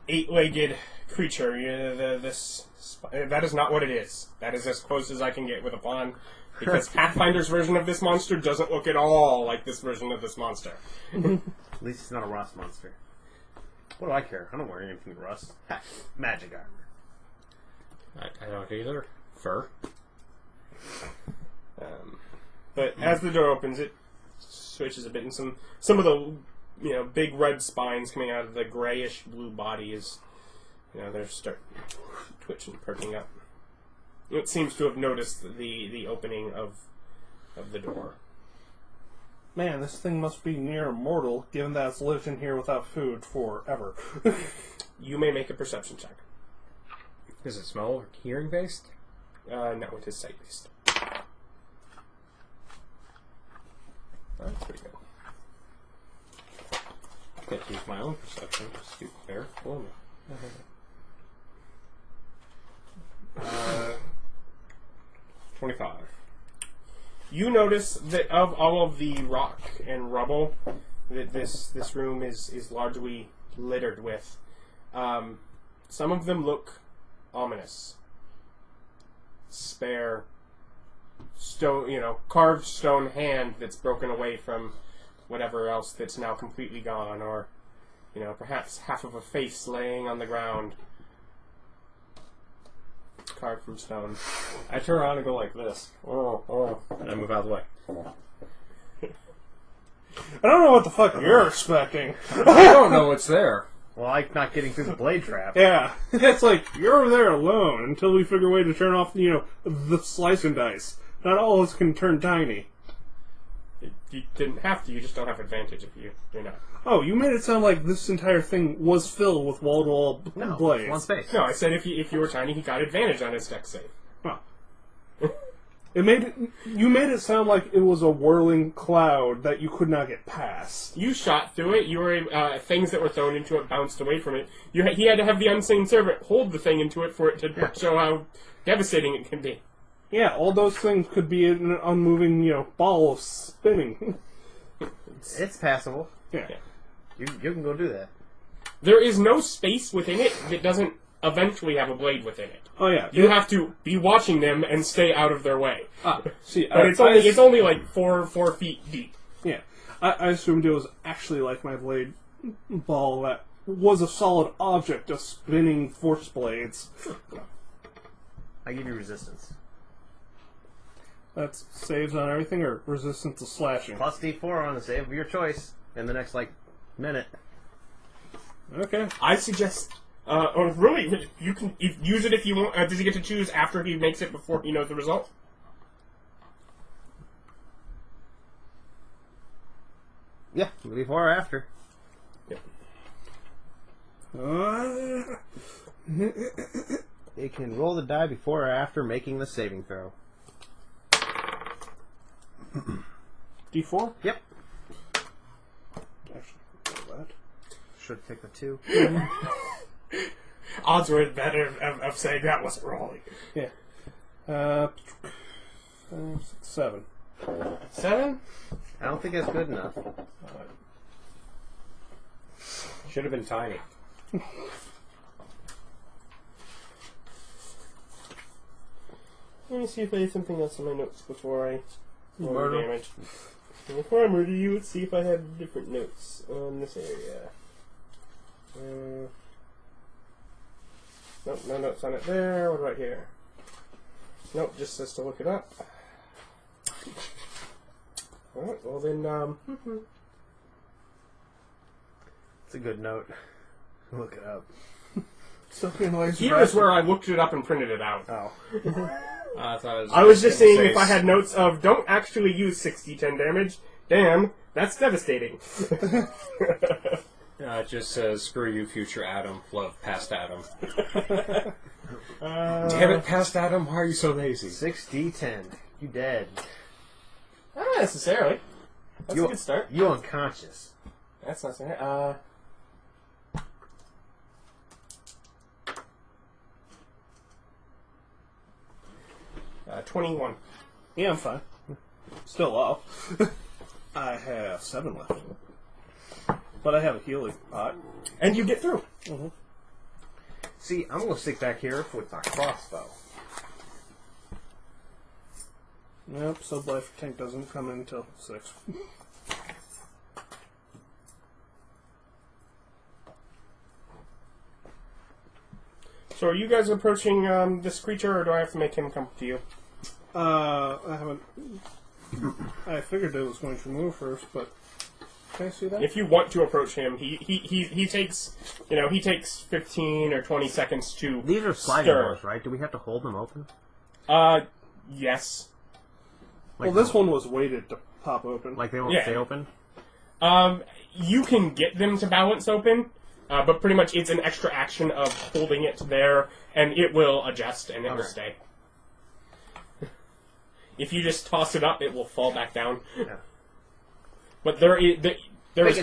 8-legged creature. That is not what it is. That is as close as I can get with a pawn, because Pathfinder's version of this monster doesn't look at all like this version of this monster. At least it's not a rust monster. What do I care? I don't wear anything rust. Ha, magic armor. I don't either. Fur. But as the door opens, it switches a bit, and some of the big red spines coming out of the grayish blue body is they're start twitching, perking up. It seems to have noticed the opening of the door. Man, this thing must be near immortal, given that it's lived in here without food forever. You may make a perception check. Does it smell hearing based? No, it is sight based. That's pretty good. Can't use my own perception. Stupid bear. Blow me. 25. You notice that of all of the rock and rubble that this room is largely littered with, some of them look ominous. Spare stone, carved stone hand that's broken away from whatever else that's now completely gone, or perhaps half of a face laying on the ground, carved from stone. I turn around and go like this. Oh. And I move out of the way. I don't know what the fuck you're expecting. I don't know what's there. Well, like not getting through the blade trap. Yeah, it's like, you're over there alone until we figure a way to turn off, the slice and dice. Not all of us can turn tiny. You didn't have to, you just don't have advantage if you're not. Oh, you made it sound like this entire thing was filled with wall-to-wall No, blades. one space. No, I said if you were tiny, he got advantage on his dex save. Well, you made it sound like it was a whirling cloud that you could not get past. You shot through it. You were things that were thrown into it bounced away from it. He had to have the unseen servant hold the thing into it for it to show how devastating it can be. Yeah, all those things could be in an unmoving, ball of spinning. It's passable. Yeah. You can go do that. There is no space within it that doesn't eventually have a blade within it. Oh yeah. You have to be watching them and stay out of their way. See, But it's only like 4 feet deep. Yeah, I assumed it was actually like my blade ball that was a solid object of spinning force blades. I give you resistance. That's saves on everything, or resistance to slashing? Plus D4 on the save of your choice in the next, minute. Okay. I suggest, or really, you can use it if you want. Does he get to choose after he makes it before he knows the result? Yeah, before or after. It can roll the die before or after making the saving throw. D4? Yep. Actually, roll that. Should take the 2. odds were better of saying that wasn't rolling. Yeah. 7. 7? I don't think that's good enough. Should have been tiny. Let me see if I had something else in my notes before I roll Murder. damage. Before I murder you, let's see if I had different notes on this area. Nope, no notes on it there. What about here? Nope, just says to look it up. Alright, well then, It's a good note. Look it up. Something like here is where I looked it up and printed it out. Oh. I was just saying if I had notes of don't actually use 6d10 damage, damn, that's devastating. It just says, screw you, future Adam. Love, past Adam. Damn it, past Adam, why are you so lazy? 6d10. You dead. Not necessarily. That's a good start. You unconscious. That's not so 21. Yeah, I'm fine. Still off. I have 7 left. But I have a healing pot. And you get through. Mm-hmm. See, I'm going to stick back here with my crossbow. Nope, sublife tank doesn't come in until 6. So are you guys approaching this creature, or do I have to make him come to you? I haven't... I figured it was going to move first, but... Can I see that? If you want to approach him, he takes, he takes 15 or 20 seconds to These are sliding stir. doors, right? Do we have to hold them open? Yes. Well, this one was weighted to pop open. Like they won't Yeah. stay open? You can get them to balance open, but pretty much it's an extra action of holding it there, and it will adjust and it will stay. If you just toss it up, it will fall back down. Yeah. But there is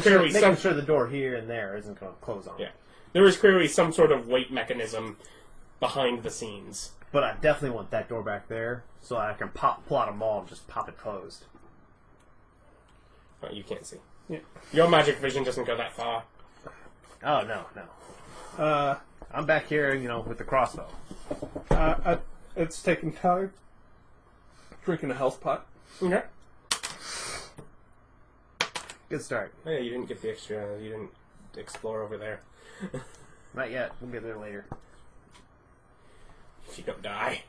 clearly some. Making sure the door here and there isn't going to close on. Yeah, there is clearly some sort of weight mechanism behind the scenes. But I definitely want that door back there so I can pull out a maul and just pop it closed. Oh, you can't see. Yeah. Your magic vision doesn't go that far. Oh, no. I'm back here, with the crossbow. It's taking time. Drinking a health pot. Okay. Good start. Oh, yeah, you didn't get the extra. You didn't explore over there. Not yet. We'll get there later. If you don't die.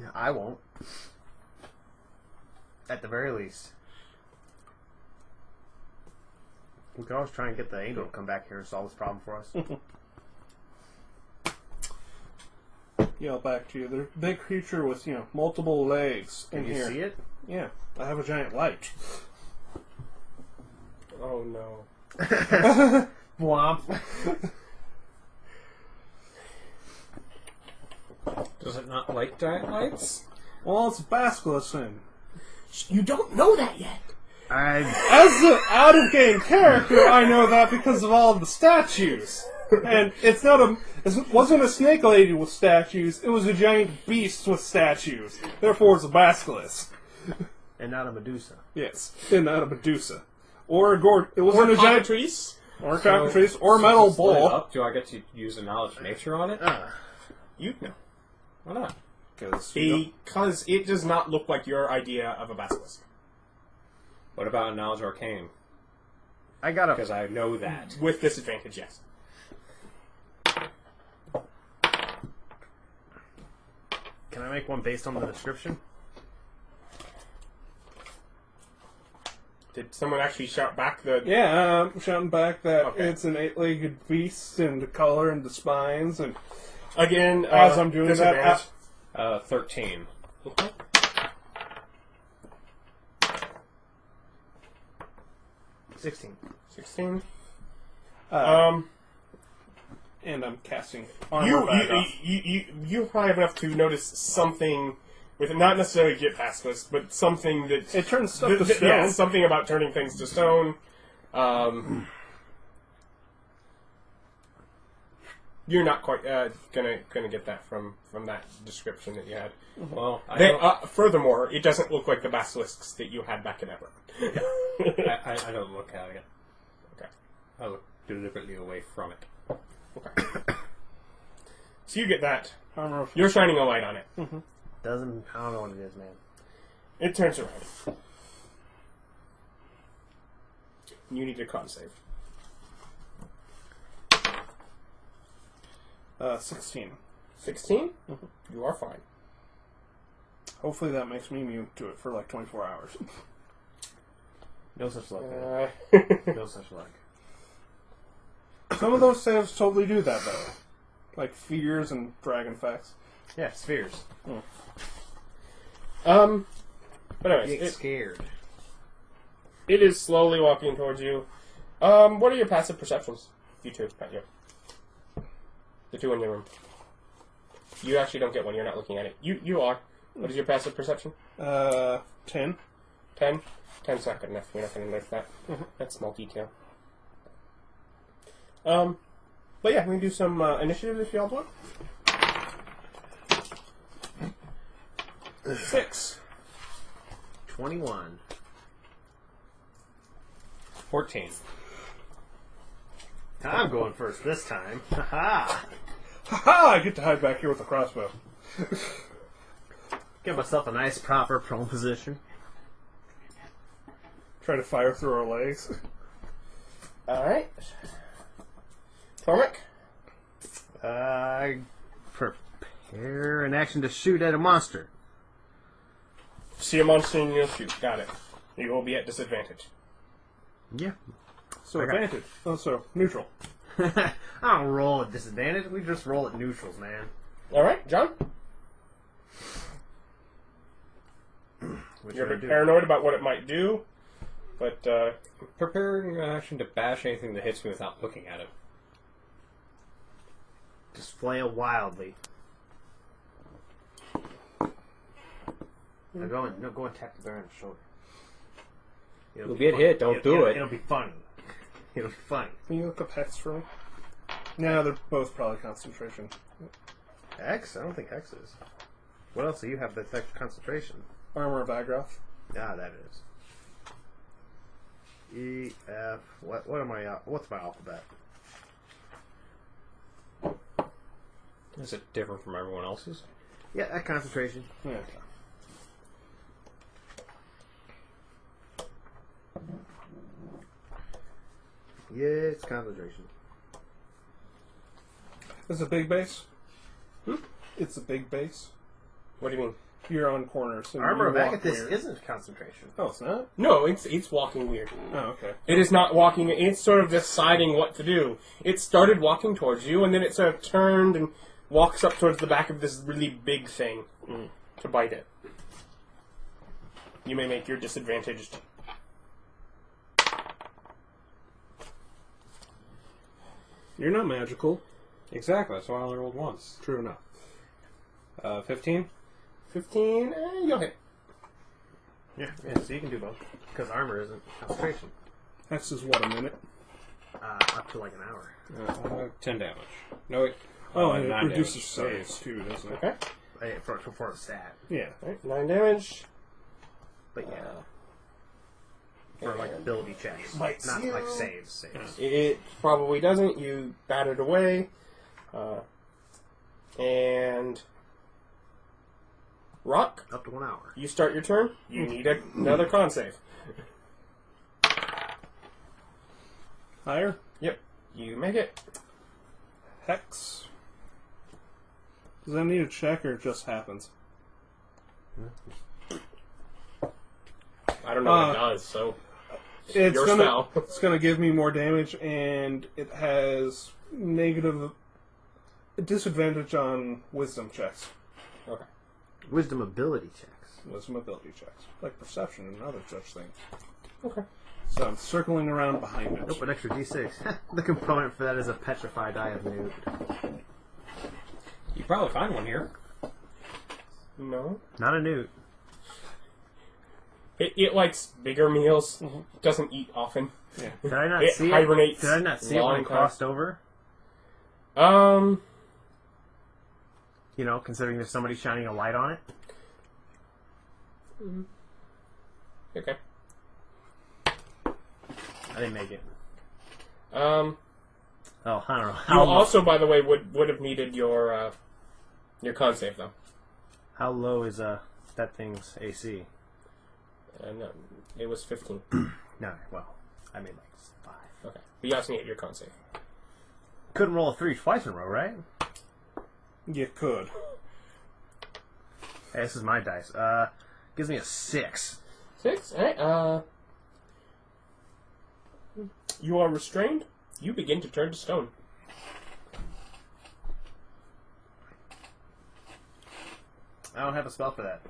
Yeah, I won't. At the very least. We can always try and get the angel to come back here and solve this problem for us. Yell back to you. There's a big creature with, multiple legs in Can you here. see it? Yeah. I have a giant light. Oh no. Womp. Does it not like giant lights? Well, it's a basilisk thing. You don't know that yet. As an out-of-game character, I know that because of all of the statues. And it wasn't a snake lady with statues, it was a giant beast with statues. Therefore, it's a basilisk. And not a Medusa. Yes, and not a Medusa. Or a gourd. It wasn't a giant trees. or a cockatrice, or a metal Since it's lit bull. up, do I get to use a knowledge of nature on it? You know. Why not? Because it does not look like your idea of a basilisk. What about a knowledge arcane? I got Because I know that. With disadvantage, yes. Can I make one based on the description? Did someone actually shout back the... Yeah, I'm shouting back that Okay. it's an 8-legged beast, and the color and the spines, and Again, as I'm doing that, disadvantage. 13. Okay. 16. 16. and I'm casting armor back off. You probably have enough to notice something with not necessarily get past this, but something that It turns stuff to stone. yeah, something about turning things to stone. You're not quite gonna get that from that description that you had. Well, Furthermore, it doesn't look like the basilisks that you had back in Eberron. I don't look at it. Okay. I look deliberately away from it. Okay. So you get that. Armor of You're shining a light on it. I don't know what it is, man. It turns around. You need a con save. 16. 16? You are fine. Hopefully that makes me immune to it for like 24 hours. No such luck, man. No such luck. Some of those saves totally do that, though. Like fears and dragon facts. Yeah, spheres. But anyways, Get scared. it is slowly walking towards you. What are your passive perceptions? You two, not you. The two in your room. You actually don't get one. You're not looking at it. You are. What is your passive perception? 10. 10? 10's not good enough. You're not going to lift that. That's small detail. But yeah, we can do some initiative if y'all want. 6. 21. 14. I'm going first this time. Ha Haha! I get to hide back here with a crossbow. Get myself a nice proper prone position. Try to fire through our legs. Alright. Tormmik? Prepare an action to shoot at a monster. See a monster and you'll shoot. Got it. You will be at disadvantage. Yeah. So I got it. advantage. Oh, so neutral. I don't roll at disadvantage. We just roll at neutrals, man. Alright, John? What You're a should I bit do? paranoid about what it might do, but Preparing an action to bash anything that hits me without looking at it. Just flail wildly. Now go and tap the bear on the shoulder. You'll get hit, don't do it. It'll be funny. It'll be funny. Can you look up hex for me? No, they're both probably concentration. X? I don't think X is. What else do you have that's extra concentration? Armor of Agroth. Ah, that is. E, F, what am I, what's my alphabet? Is it different from everyone else's? Yeah, that concentration. Yeah. Yeah, it's concentration. It's a big base. It's a big base. what do you mean? You're on corners. And Armor you of walk Agathis weird. isn't concentration. Oh, it's not? No, it's walking weird. Oh, okay. It is not walking. It's sort of deciding what to do. It started walking towards you, and then it sort of turned and walks up towards the back of this really big thing to bite it. You may make your disadvantaged. You're not magical. Exactly, that's why I only rolled once. True enough. 15? 15, you'll hit. Yeah, so you can do both. Because armor isn't concentration. Hex is what, a minute? Up to like an hour. 10 damage. No, wait. Oh, and it 9 reduces damage. saves too, doesn't it? Okay. For a stat. Yeah. Alright, 9 damage. But yeah. For like ability checks. Bites Not you. like saves. It probably doesn't. You bat it away. And... Rock, Up to 1 hour. you start your turn. You need another con save. Higher? Yep. You make it. Hex. Does that need a check or it just happens? I don't know what it does, so... It's Your gonna spell. it's gonna give me more damage, and it has negative disadvantage on wisdom checks, Okay. Wisdom ability checks. wisdom ability checks, like perception and other such things. Okay. So I'm circling around behind it. Nope, an extra d6. The component for that is a petrified eye of nude. You probably find one here. No. Not a newt. It likes bigger meals. Doesn't eat often. Did I not It see hibernates it? Did I not see it when long it time. crossed over? You know, considering there's somebody shining a light on it. Okay. I didn't make it. Um, Oh, I don't know. you How, also, by the way, would have needed your con save though. how low is that thing's AC? No, it was 15. No, well, I made like 5. Okay. But you also need your con save. Couldn't roll a 3 twice in a row, right? You could. Hey, this is my dice. Gives me a 6. 6. All right. You are restrained. You begin to turn to stone. I don't have a spell for that.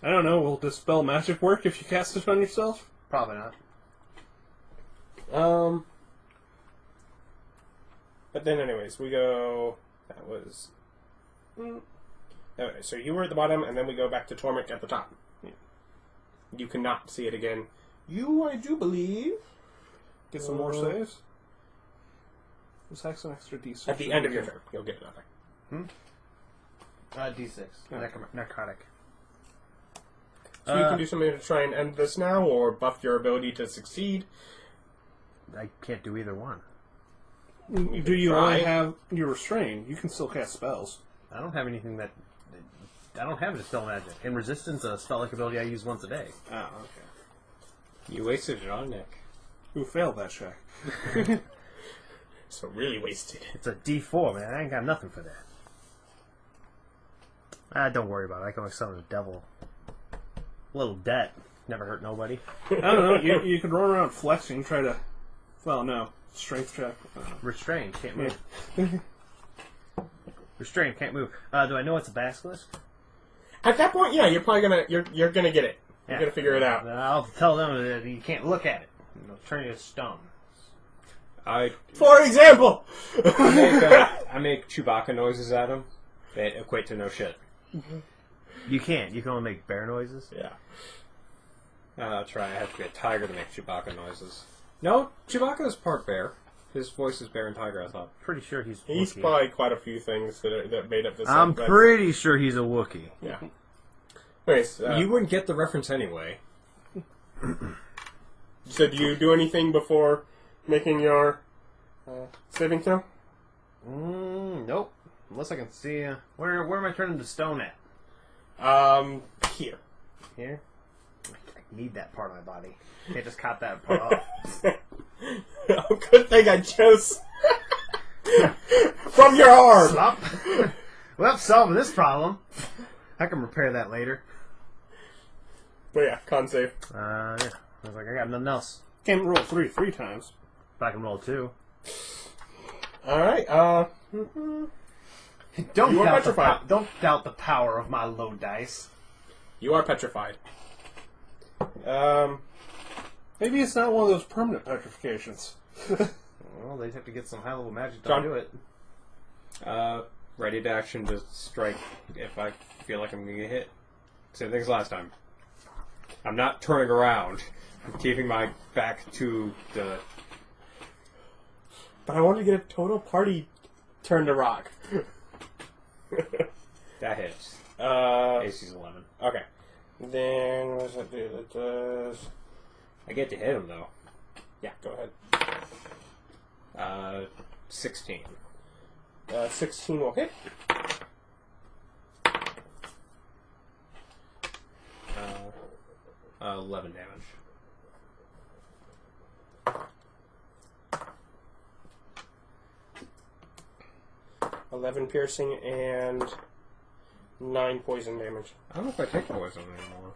I don't know, will Dispel Magic work if you cast it on yourself? Probably not. But then, anyways, we go. That was. Okay, so you were at the bottom, and then we go back to Tormmik at the top. You cannot see it again. You, I do believe. Get some more saves? This has an extra D6. At the end of your turn, you'll get another. D6. Narcotic. So you can do something to try and end this now, or buff your ability to succeed. I can't do either one. Do you try. only have your restrain? You can still cast spells. I don't have anything that... I don't have a Dispel Magic. In Resistance, a spell-like ability I use once a day. Oh, okay. You wasted it on Nick. Who failed that check? So really wasted. It's a D4, man. I ain't got nothing for that. Don't worry about it. I can always summon the devil. A little debt. Never hurt nobody. I don't know. You could run around flexing, try to... Well, no. Strength check. Restrained. Can't move. Restrained. Can't move. Do I know it's a basilisk? At that point, yeah, you're probably gonna you're gonna get it. You're Yeah. gonna figure it out. Then I'll tell them that you can't look at it. It'll turn you to stone. For example. I make Chewbacca noises at him. They equate to no shit. You can't. You can only make bear noises. Yeah. I'll try. I have to be a tiger to make Chewbacca noises. No, Chewbacca is part bear. His voice is bear and tiger, I thought. Pretty sure he's He's Wookiee. probably quite a few things that made up this. I'm but- pretty sure he's a Wookiee. Yeah. Anyways, You wouldn't get the reference anyway. so do you do anything before making your saving throw? Nope. Unless I can see... where am I turning to stone at? Here. Here? I need that part of my body. Can't just cut that part off. Oh, good thing I chose from your arm. Slop. Well, solving this problem. I can repair that later. But yeah, con save. Yeah. I was like, I got nothing else. Can't roll three times. But I can roll 2. All right. Don't You are doubt petrified. don't doubt the power of my low dice. You are petrified. Maybe it's not one of those permanent petrifications. Well, they'd have to get some high-level magic to John? do it. Ready to action to strike if I feel like I'm going to get hit. Same thing as last time. I'm not turning around. I'm keeping my back to the... But I want to get a total party turn to rock. That hits. Okay. AC's 11. Then what does that do? That does. I get to hit him, though. Yeah, go ahead. 16. 16 will hit. 11 damage. $11 piercing and 9 poison damage. I don't know if I take poison anymore.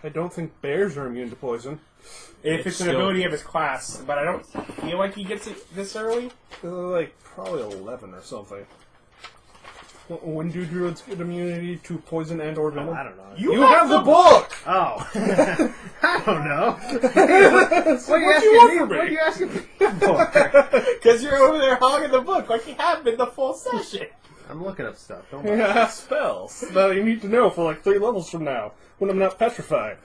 I don't think bears are immune to poison. If it's an still- ability of his class, but I don't feel like he gets it this early. They're like probably 11 or something. When do druids get immunity to poison and or venom? I don't know. You have the book! Oh. I don't know. What you want from What are me? you asking me for? Because you're over there hogging the book like you have been the full session. I'm looking up stuff. Don't worry. Yeah, spells that you need to know for like 3 levels from now, when I'm not petrified.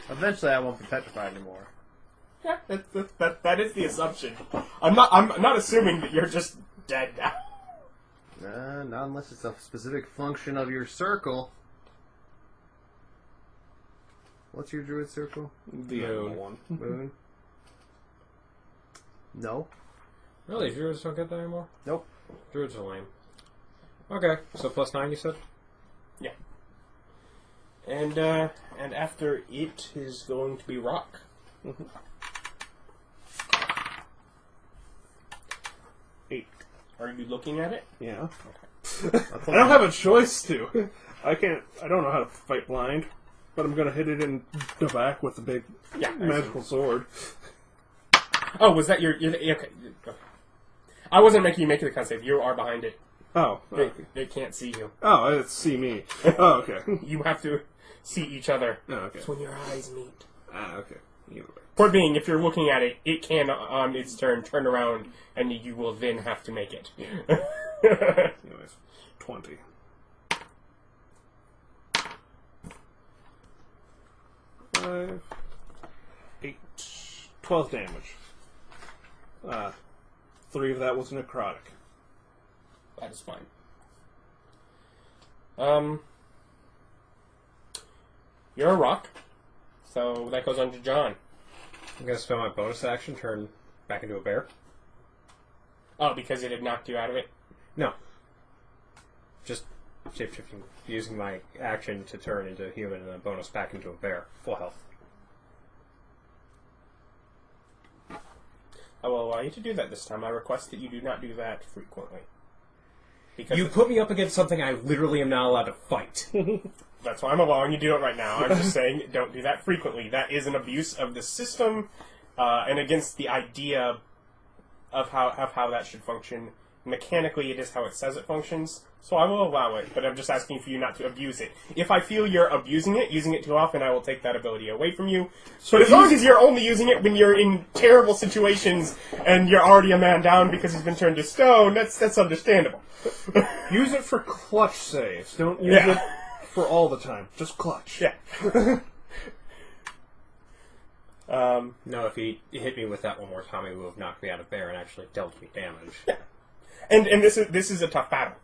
Eventually I won't be petrified anymore. Yeah, that is the assumption. I'm not assuming that you're just dead now. Not unless it's a specific function of your circle. What's your druid circle? The Moon. one. Moon? No. Really? Druids don't get that anymore? Nope. Druids are lame. Okay, so +9 you said? Yeah. And after it is going to be rock. Mm-hmm. 8. Are you looking at it? Yeah. I don't have a choice to. I don't know how to fight blind, but I'm gonna hit it in the back with the big magical sword. Oh, was that your okay. I wasn't making you make the con save. You are behind it. Oh. They can't see you. Oh, it's see me. Oh, okay. You have to see each other. Oh, okay. It's when your eyes meet. Ah, okay. Either way. Point being, if you're looking at it, it can, on its turn, turn around, and you will then have to make it. Anyways, 20. 5, 8, 12 damage. 3 of that was necrotic. That is fine. You're a rock, so that goes on to John. I'm going to spend my bonus action, turn back into a bear. Oh, because it had knocked you out of it? No. Just shape-shifting, using my action to turn into a human and then bonus back into a bear. Full health. I will allow you to do that this time. I request that you do not do that frequently. Because You put me up against something I literally am not allowed to fight. that's why I'm allowing you to do it right now. I'm just saying, don't do that frequently. That is an abuse of the system, and against the idea of how that should function. Mechanically, it is how it says it functions, so I will allow it, but I'm just asking for you not to abuse it. If I feel you're abusing it, using it too often, I will take that ability away from you. But as long as you're only using it when you're in terrible situations and you're already a man down because he's been turned to stone, that's understandable. Use it for clutch saves. Don't use it for all the time. Just clutch. Yeah. No, if he hit me with that one more time, he would have knocked me out of bear and actually dealt me damage. Yeah. And this is a tough battle.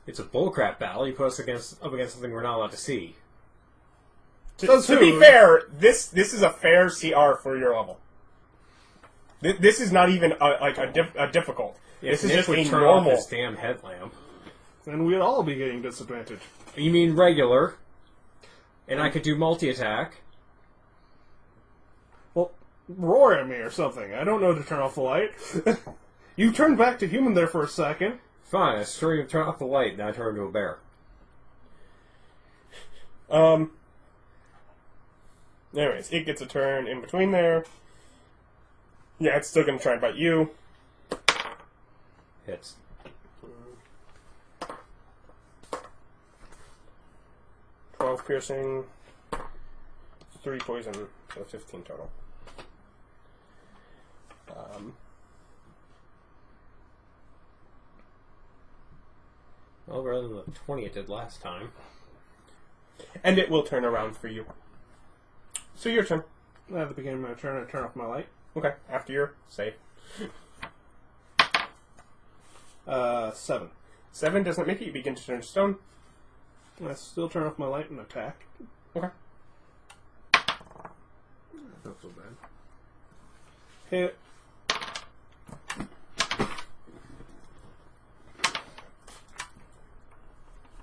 It's a bullcrap battle. You put us up against something we're not allowed to see. To be fair, this is a fair CR for your level. This is not even a difficult. If This is Nick just would a turn normal. off his damn headlamp. Then we'd all be getting disadvantage. You mean regular? And I could do multi-attack. Well, roar at me or something. I don't know to turn off the light. You turned back to human there for a second. Fine, I turn off the light, and I turn into a bear. Anyways, it gets a turn in between there. Yeah, it's still going to try and bite you. Hits. $12 piercing, 3 poison, so 15 total. Well, rather than the 20 it did last time. And it will turn around for you. So your turn. At the beginning of my turn, I turn off my light. Okay, after your save. 7. 7 doesn't make it, you begin to turn to stone. I still turn off my light and attack. Okay. Not so bad. Hit.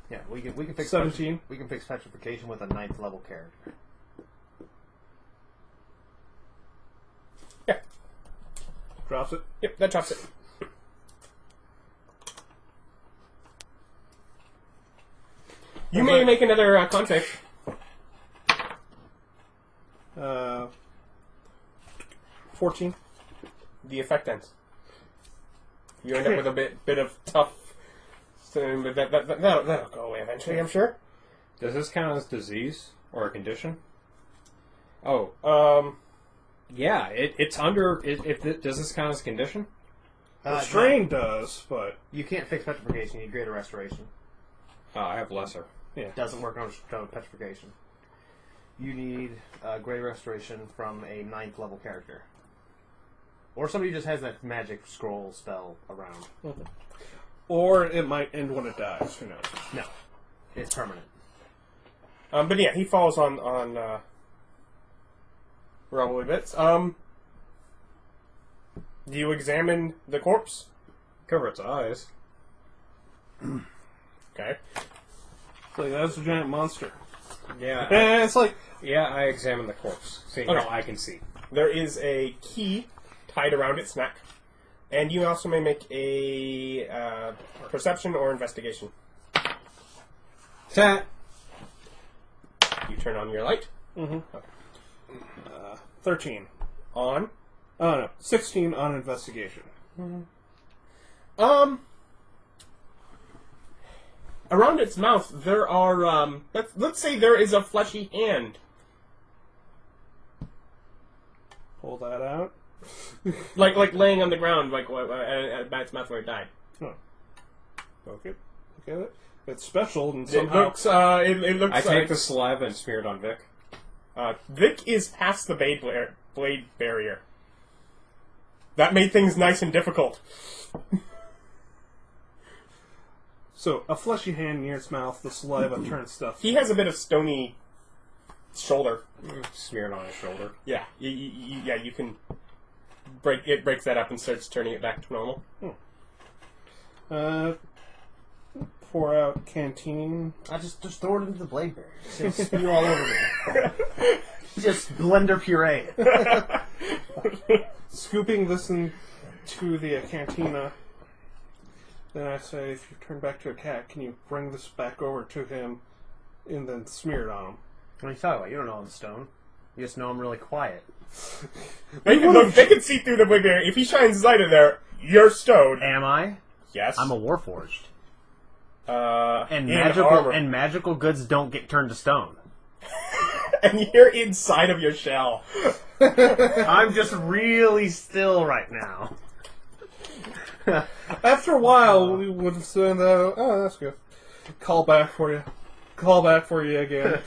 Yeah, we can fix 17. We can fix petrification with a 9th level character. Yeah. Drops it. Yep, that drops it. You may make another con save. 14. The effect ends. You end up with a bit of tough. But that'll go away eventually, I'm sure. Does this count as disease or a condition? Oh, yeah. It's under. Does this count as a condition? Strain does, but You can't fix petrification, you need greater restoration. Oh, I have lesser. It doesn't work on petrification. You need greater restoration from a 9th level character. Or somebody just has that magic scroll spell around. Or it might end when it dies. Who knows? No. It's permanent. But yeah, he falls on rubbly bits. Do you examine the corpse? Cover its eyes. Okay. It's like, that's a giant monster. Yeah. And it's like, Yeah, I examine the corpse, seeing Okay. how I can see. There is a key tied around its neck, and you also may make a perception or investigation. Ta! You turn on your light. 13. On. Oh, no. 16 on investigation. Around its mouth, there are, let's say there is a fleshy hand. Pull that out. Like laying on the ground, like at its mouth where it died. Oh. Okay. Look at it. It's special and It somehow... looks, it looks I take like... the saliva and smear it on Vic. Vic is past the blade barrier. That made things nice and difficult. So, a fleshy hand near its mouth, the saliva turns stuff. He has a bit of stony shoulder. Smear it on his shoulder. Yeah, you can breaks that up and starts turning it back to normal. Pour out canteen. I just throw it into the blade barrier. Just spew all over me. Just blender puree. Scooping this into the cantina. Then I say, if you turn back to a cat, can you bring this back over to him and then smear it on him? What are you talking about? You don't know I'm stone. You just know I'm really quiet. They can see through the blade barrier. If he shines light in there, you're stowed. Am I? Yes. I'm a warforged. And magical goods don't get turned to stone. And you're inside of your shell. I'm just really still right now. After a while, we would send out, oh, that's good. Call back for you. Call back for you again.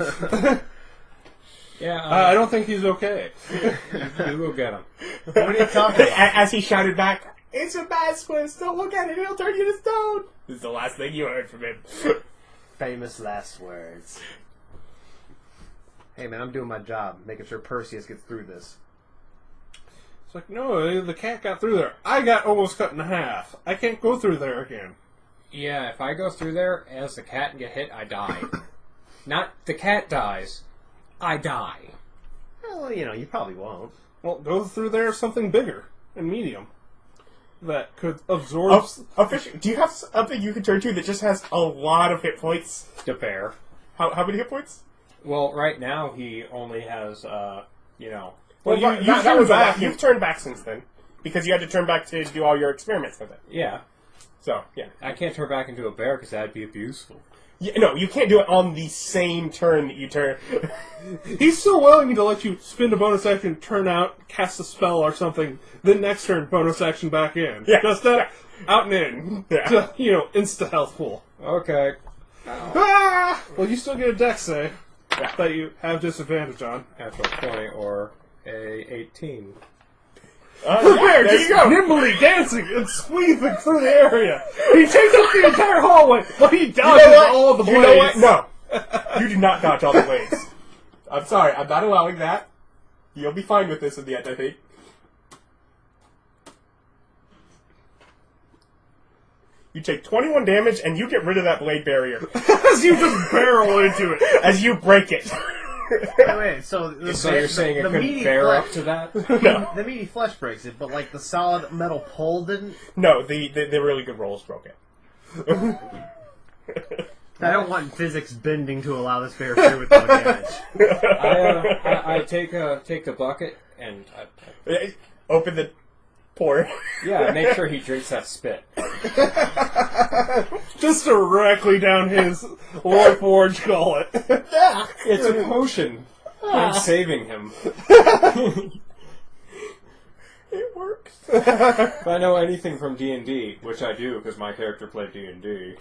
Yeah, I don't think he's okay. we will get him. What are you talking about? As he shouted back, "It's a basilisk! Don't look at it, it'll turn you to stone!" This is the last thing you heard from him. Famous last words. Hey man, I'm doing my job, making sure Perseus gets through this. It's like, no, the cat got through there. I got almost cut in half. I can't go through there again. Yeah, if I go through there as the cat and get hit, I die. Not the cat dies, I die. Well, you probably won't. Well, go through there something bigger and medium that could absorb... Do you have something you can turn to that just has a lot of hit points? The bear. How many hit points? Well, right now he only has, Well, back. You've turned back since then. Because you had to turn back to do all your experiments with it. Yeah. So, yeah. I can't turn back into a bear because that'd be abuseful. Yeah, no, you can't do it on the same turn that you turn. He's still willing to let you spin a bonus action, turn out, cast a spell or something, then next turn, bonus action back in. Yeah. Just that, out and in. Yeah. To, insta-health pool. Okay. Ah! Well, you still get a dex save that you have disadvantage on. Natural 20 or a 18. There you go! Nimbly dancing and squeezing through the area. He takes up the entire hallway, but he dodges all of the blades. You know what? No. You do not dodge all the blades. I'm sorry, I'm not allowing that. You'll be fine with this in the end, I think. You take 21 damage, and you get rid of that blade barrier. As you just barrel into it. As you break it. Wait, so So you're saying it couldn't bear up to that? No. The meaty flesh breaks it, but like the solid metal pole didn't? No, the really good rolls broke it. I don't want physics bending to allow this bear through with no damage. I take the bucket and Open the pour. make sure he drinks that spit. Just directly down his Warforged gullet. It's a potion. I'm saving him. It works. If I know anything from D&D, which I do because my character played D&D.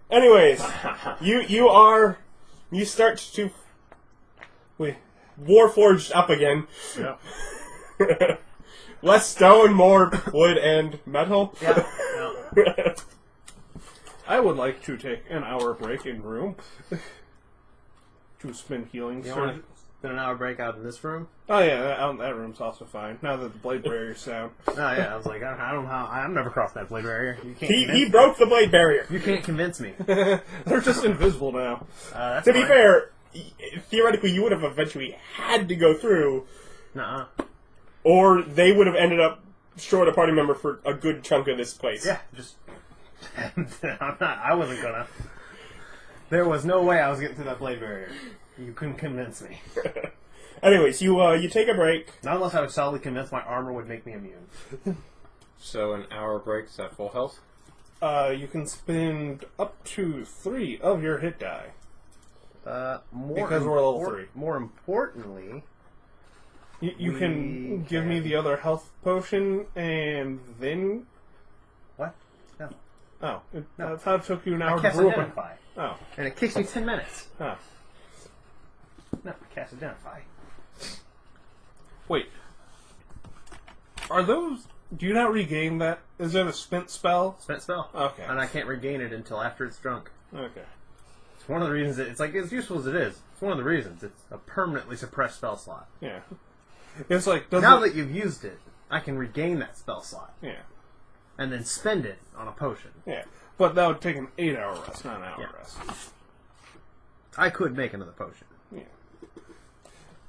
Anyways, you start to... We warforged up again. Yeah. Less stone, more wood and metal. Yeah. I would like to take an hour break in room to spend healing. You want to spend an hour break out in this room? Oh yeah, that room's also fine. Now that the blade barrier's down. Oh yeah, I was like, I don't know how. I've never crossed that blade barrier. You can't. He broke the blade barrier. You can't convince me. They're just invisible now. That's To be fine. fair, theoretically, you would have eventually had to go through, Nuh-uh. or they would have ended up short a party member for a good chunk of this place. Yeah, just. I wasn't gonna. There was no way I was getting through that blade barrier. You couldn't convince me. Anyways, you take a break. Not unless I was solidly convinced my armor would make me immune. So an hour break, is that full health? You can spend up to 3 of your hit die. Because we're level 3. More importantly, You can give me the other health potion, and then... what? No. Oh, No. I thought it took you an hour I to cast brew up. Identify. Oh, And it kicks me 10 minutes. huh. No, I cast Identify. Wait. Are those... Do you not regain that? Is that a spent spell? Spent spell. Okay. And I can't regain it until after it's drunk. Okay. It's one of the reasons it's like as useful as it is. It's one of the reasons it's a permanently suppressed spell slot. Yeah. It's like... Does Now it... that you've used it, I can regain that spell slot Yeah. and then spend it on a potion. Yeah. But that would take an 8-hour rest, not an hour Yeah. rest. I could make another potion. Yeah.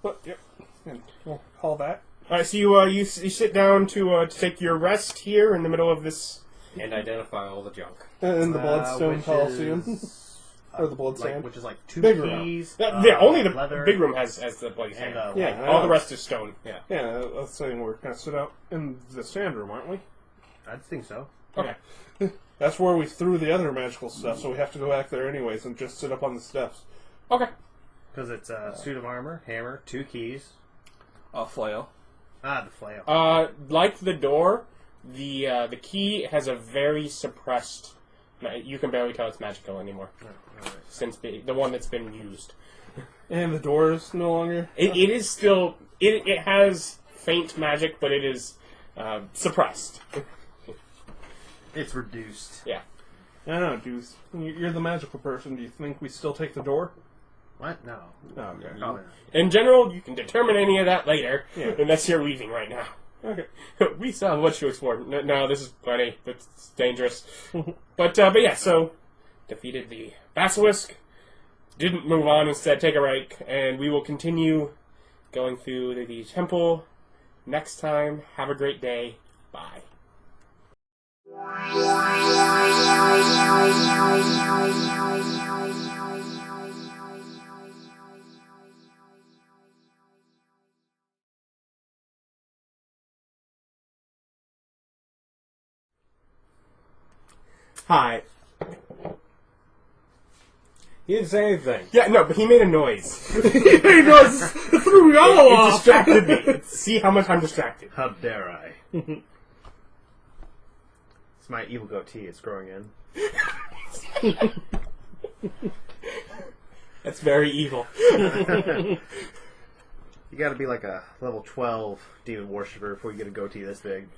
But, yep. And we'll call that. All right, so you sit down to take your rest here in the middle of this. And identify all the junk. In the Bloodstone Which Coliseum. is, Or the Blood like, Sand. which is like 2 Big room. keys. Yeah, only the leather, big room has the bloody and sand. Yeah, like, All the rest is stone. Yeah. Yeah, that's saying we're going to sit out in the sand room, aren't we? I think so. Okay. That's where we threw the other magical stuff, so we have to go back there anyways and just sit up on the steps. Okay. Because it's a suit of armor, hammer, 2 keys. A flail. Ah, the flail. Like the door, the key has a very suppressed. You can barely tell it's magical anymore since the one that's been used. And the door is no longer... It is still. It has faint magic, but it is suppressed. It's reduced. Yeah. I don't know, dude. You're the magical person. Do you think we still take the door? What? No. Oh, okay. Probably not. In general, you can determine any of that later, Yeah. unless you're leaving right now. Okay. We still have much to explore. No, this is plenty. It's dangerous. But yeah, so defeated the basilisk. Didn't move on. Instead, take a break, and we will continue going through the temple next time. Have a great day. Bye. Hi. He didn't say anything. Yeah, no, but he made a noise. It threw me all It off! distracted me. See how much I'm distracted. How dare I? It's my evil goatee. It's growing in. That's very evil. You gotta be like a level 12 demon worshiper before you get a goatee this big.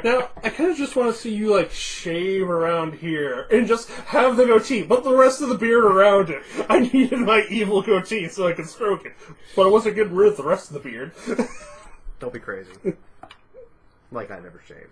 Now, I kind of just want to see you, like, shave around here and just have the goatee, but the rest of the beard around it. I needed my evil goatee so I could stroke it. But I wasn't getting rid of the rest of the beard. Don't be crazy. Like I never shave.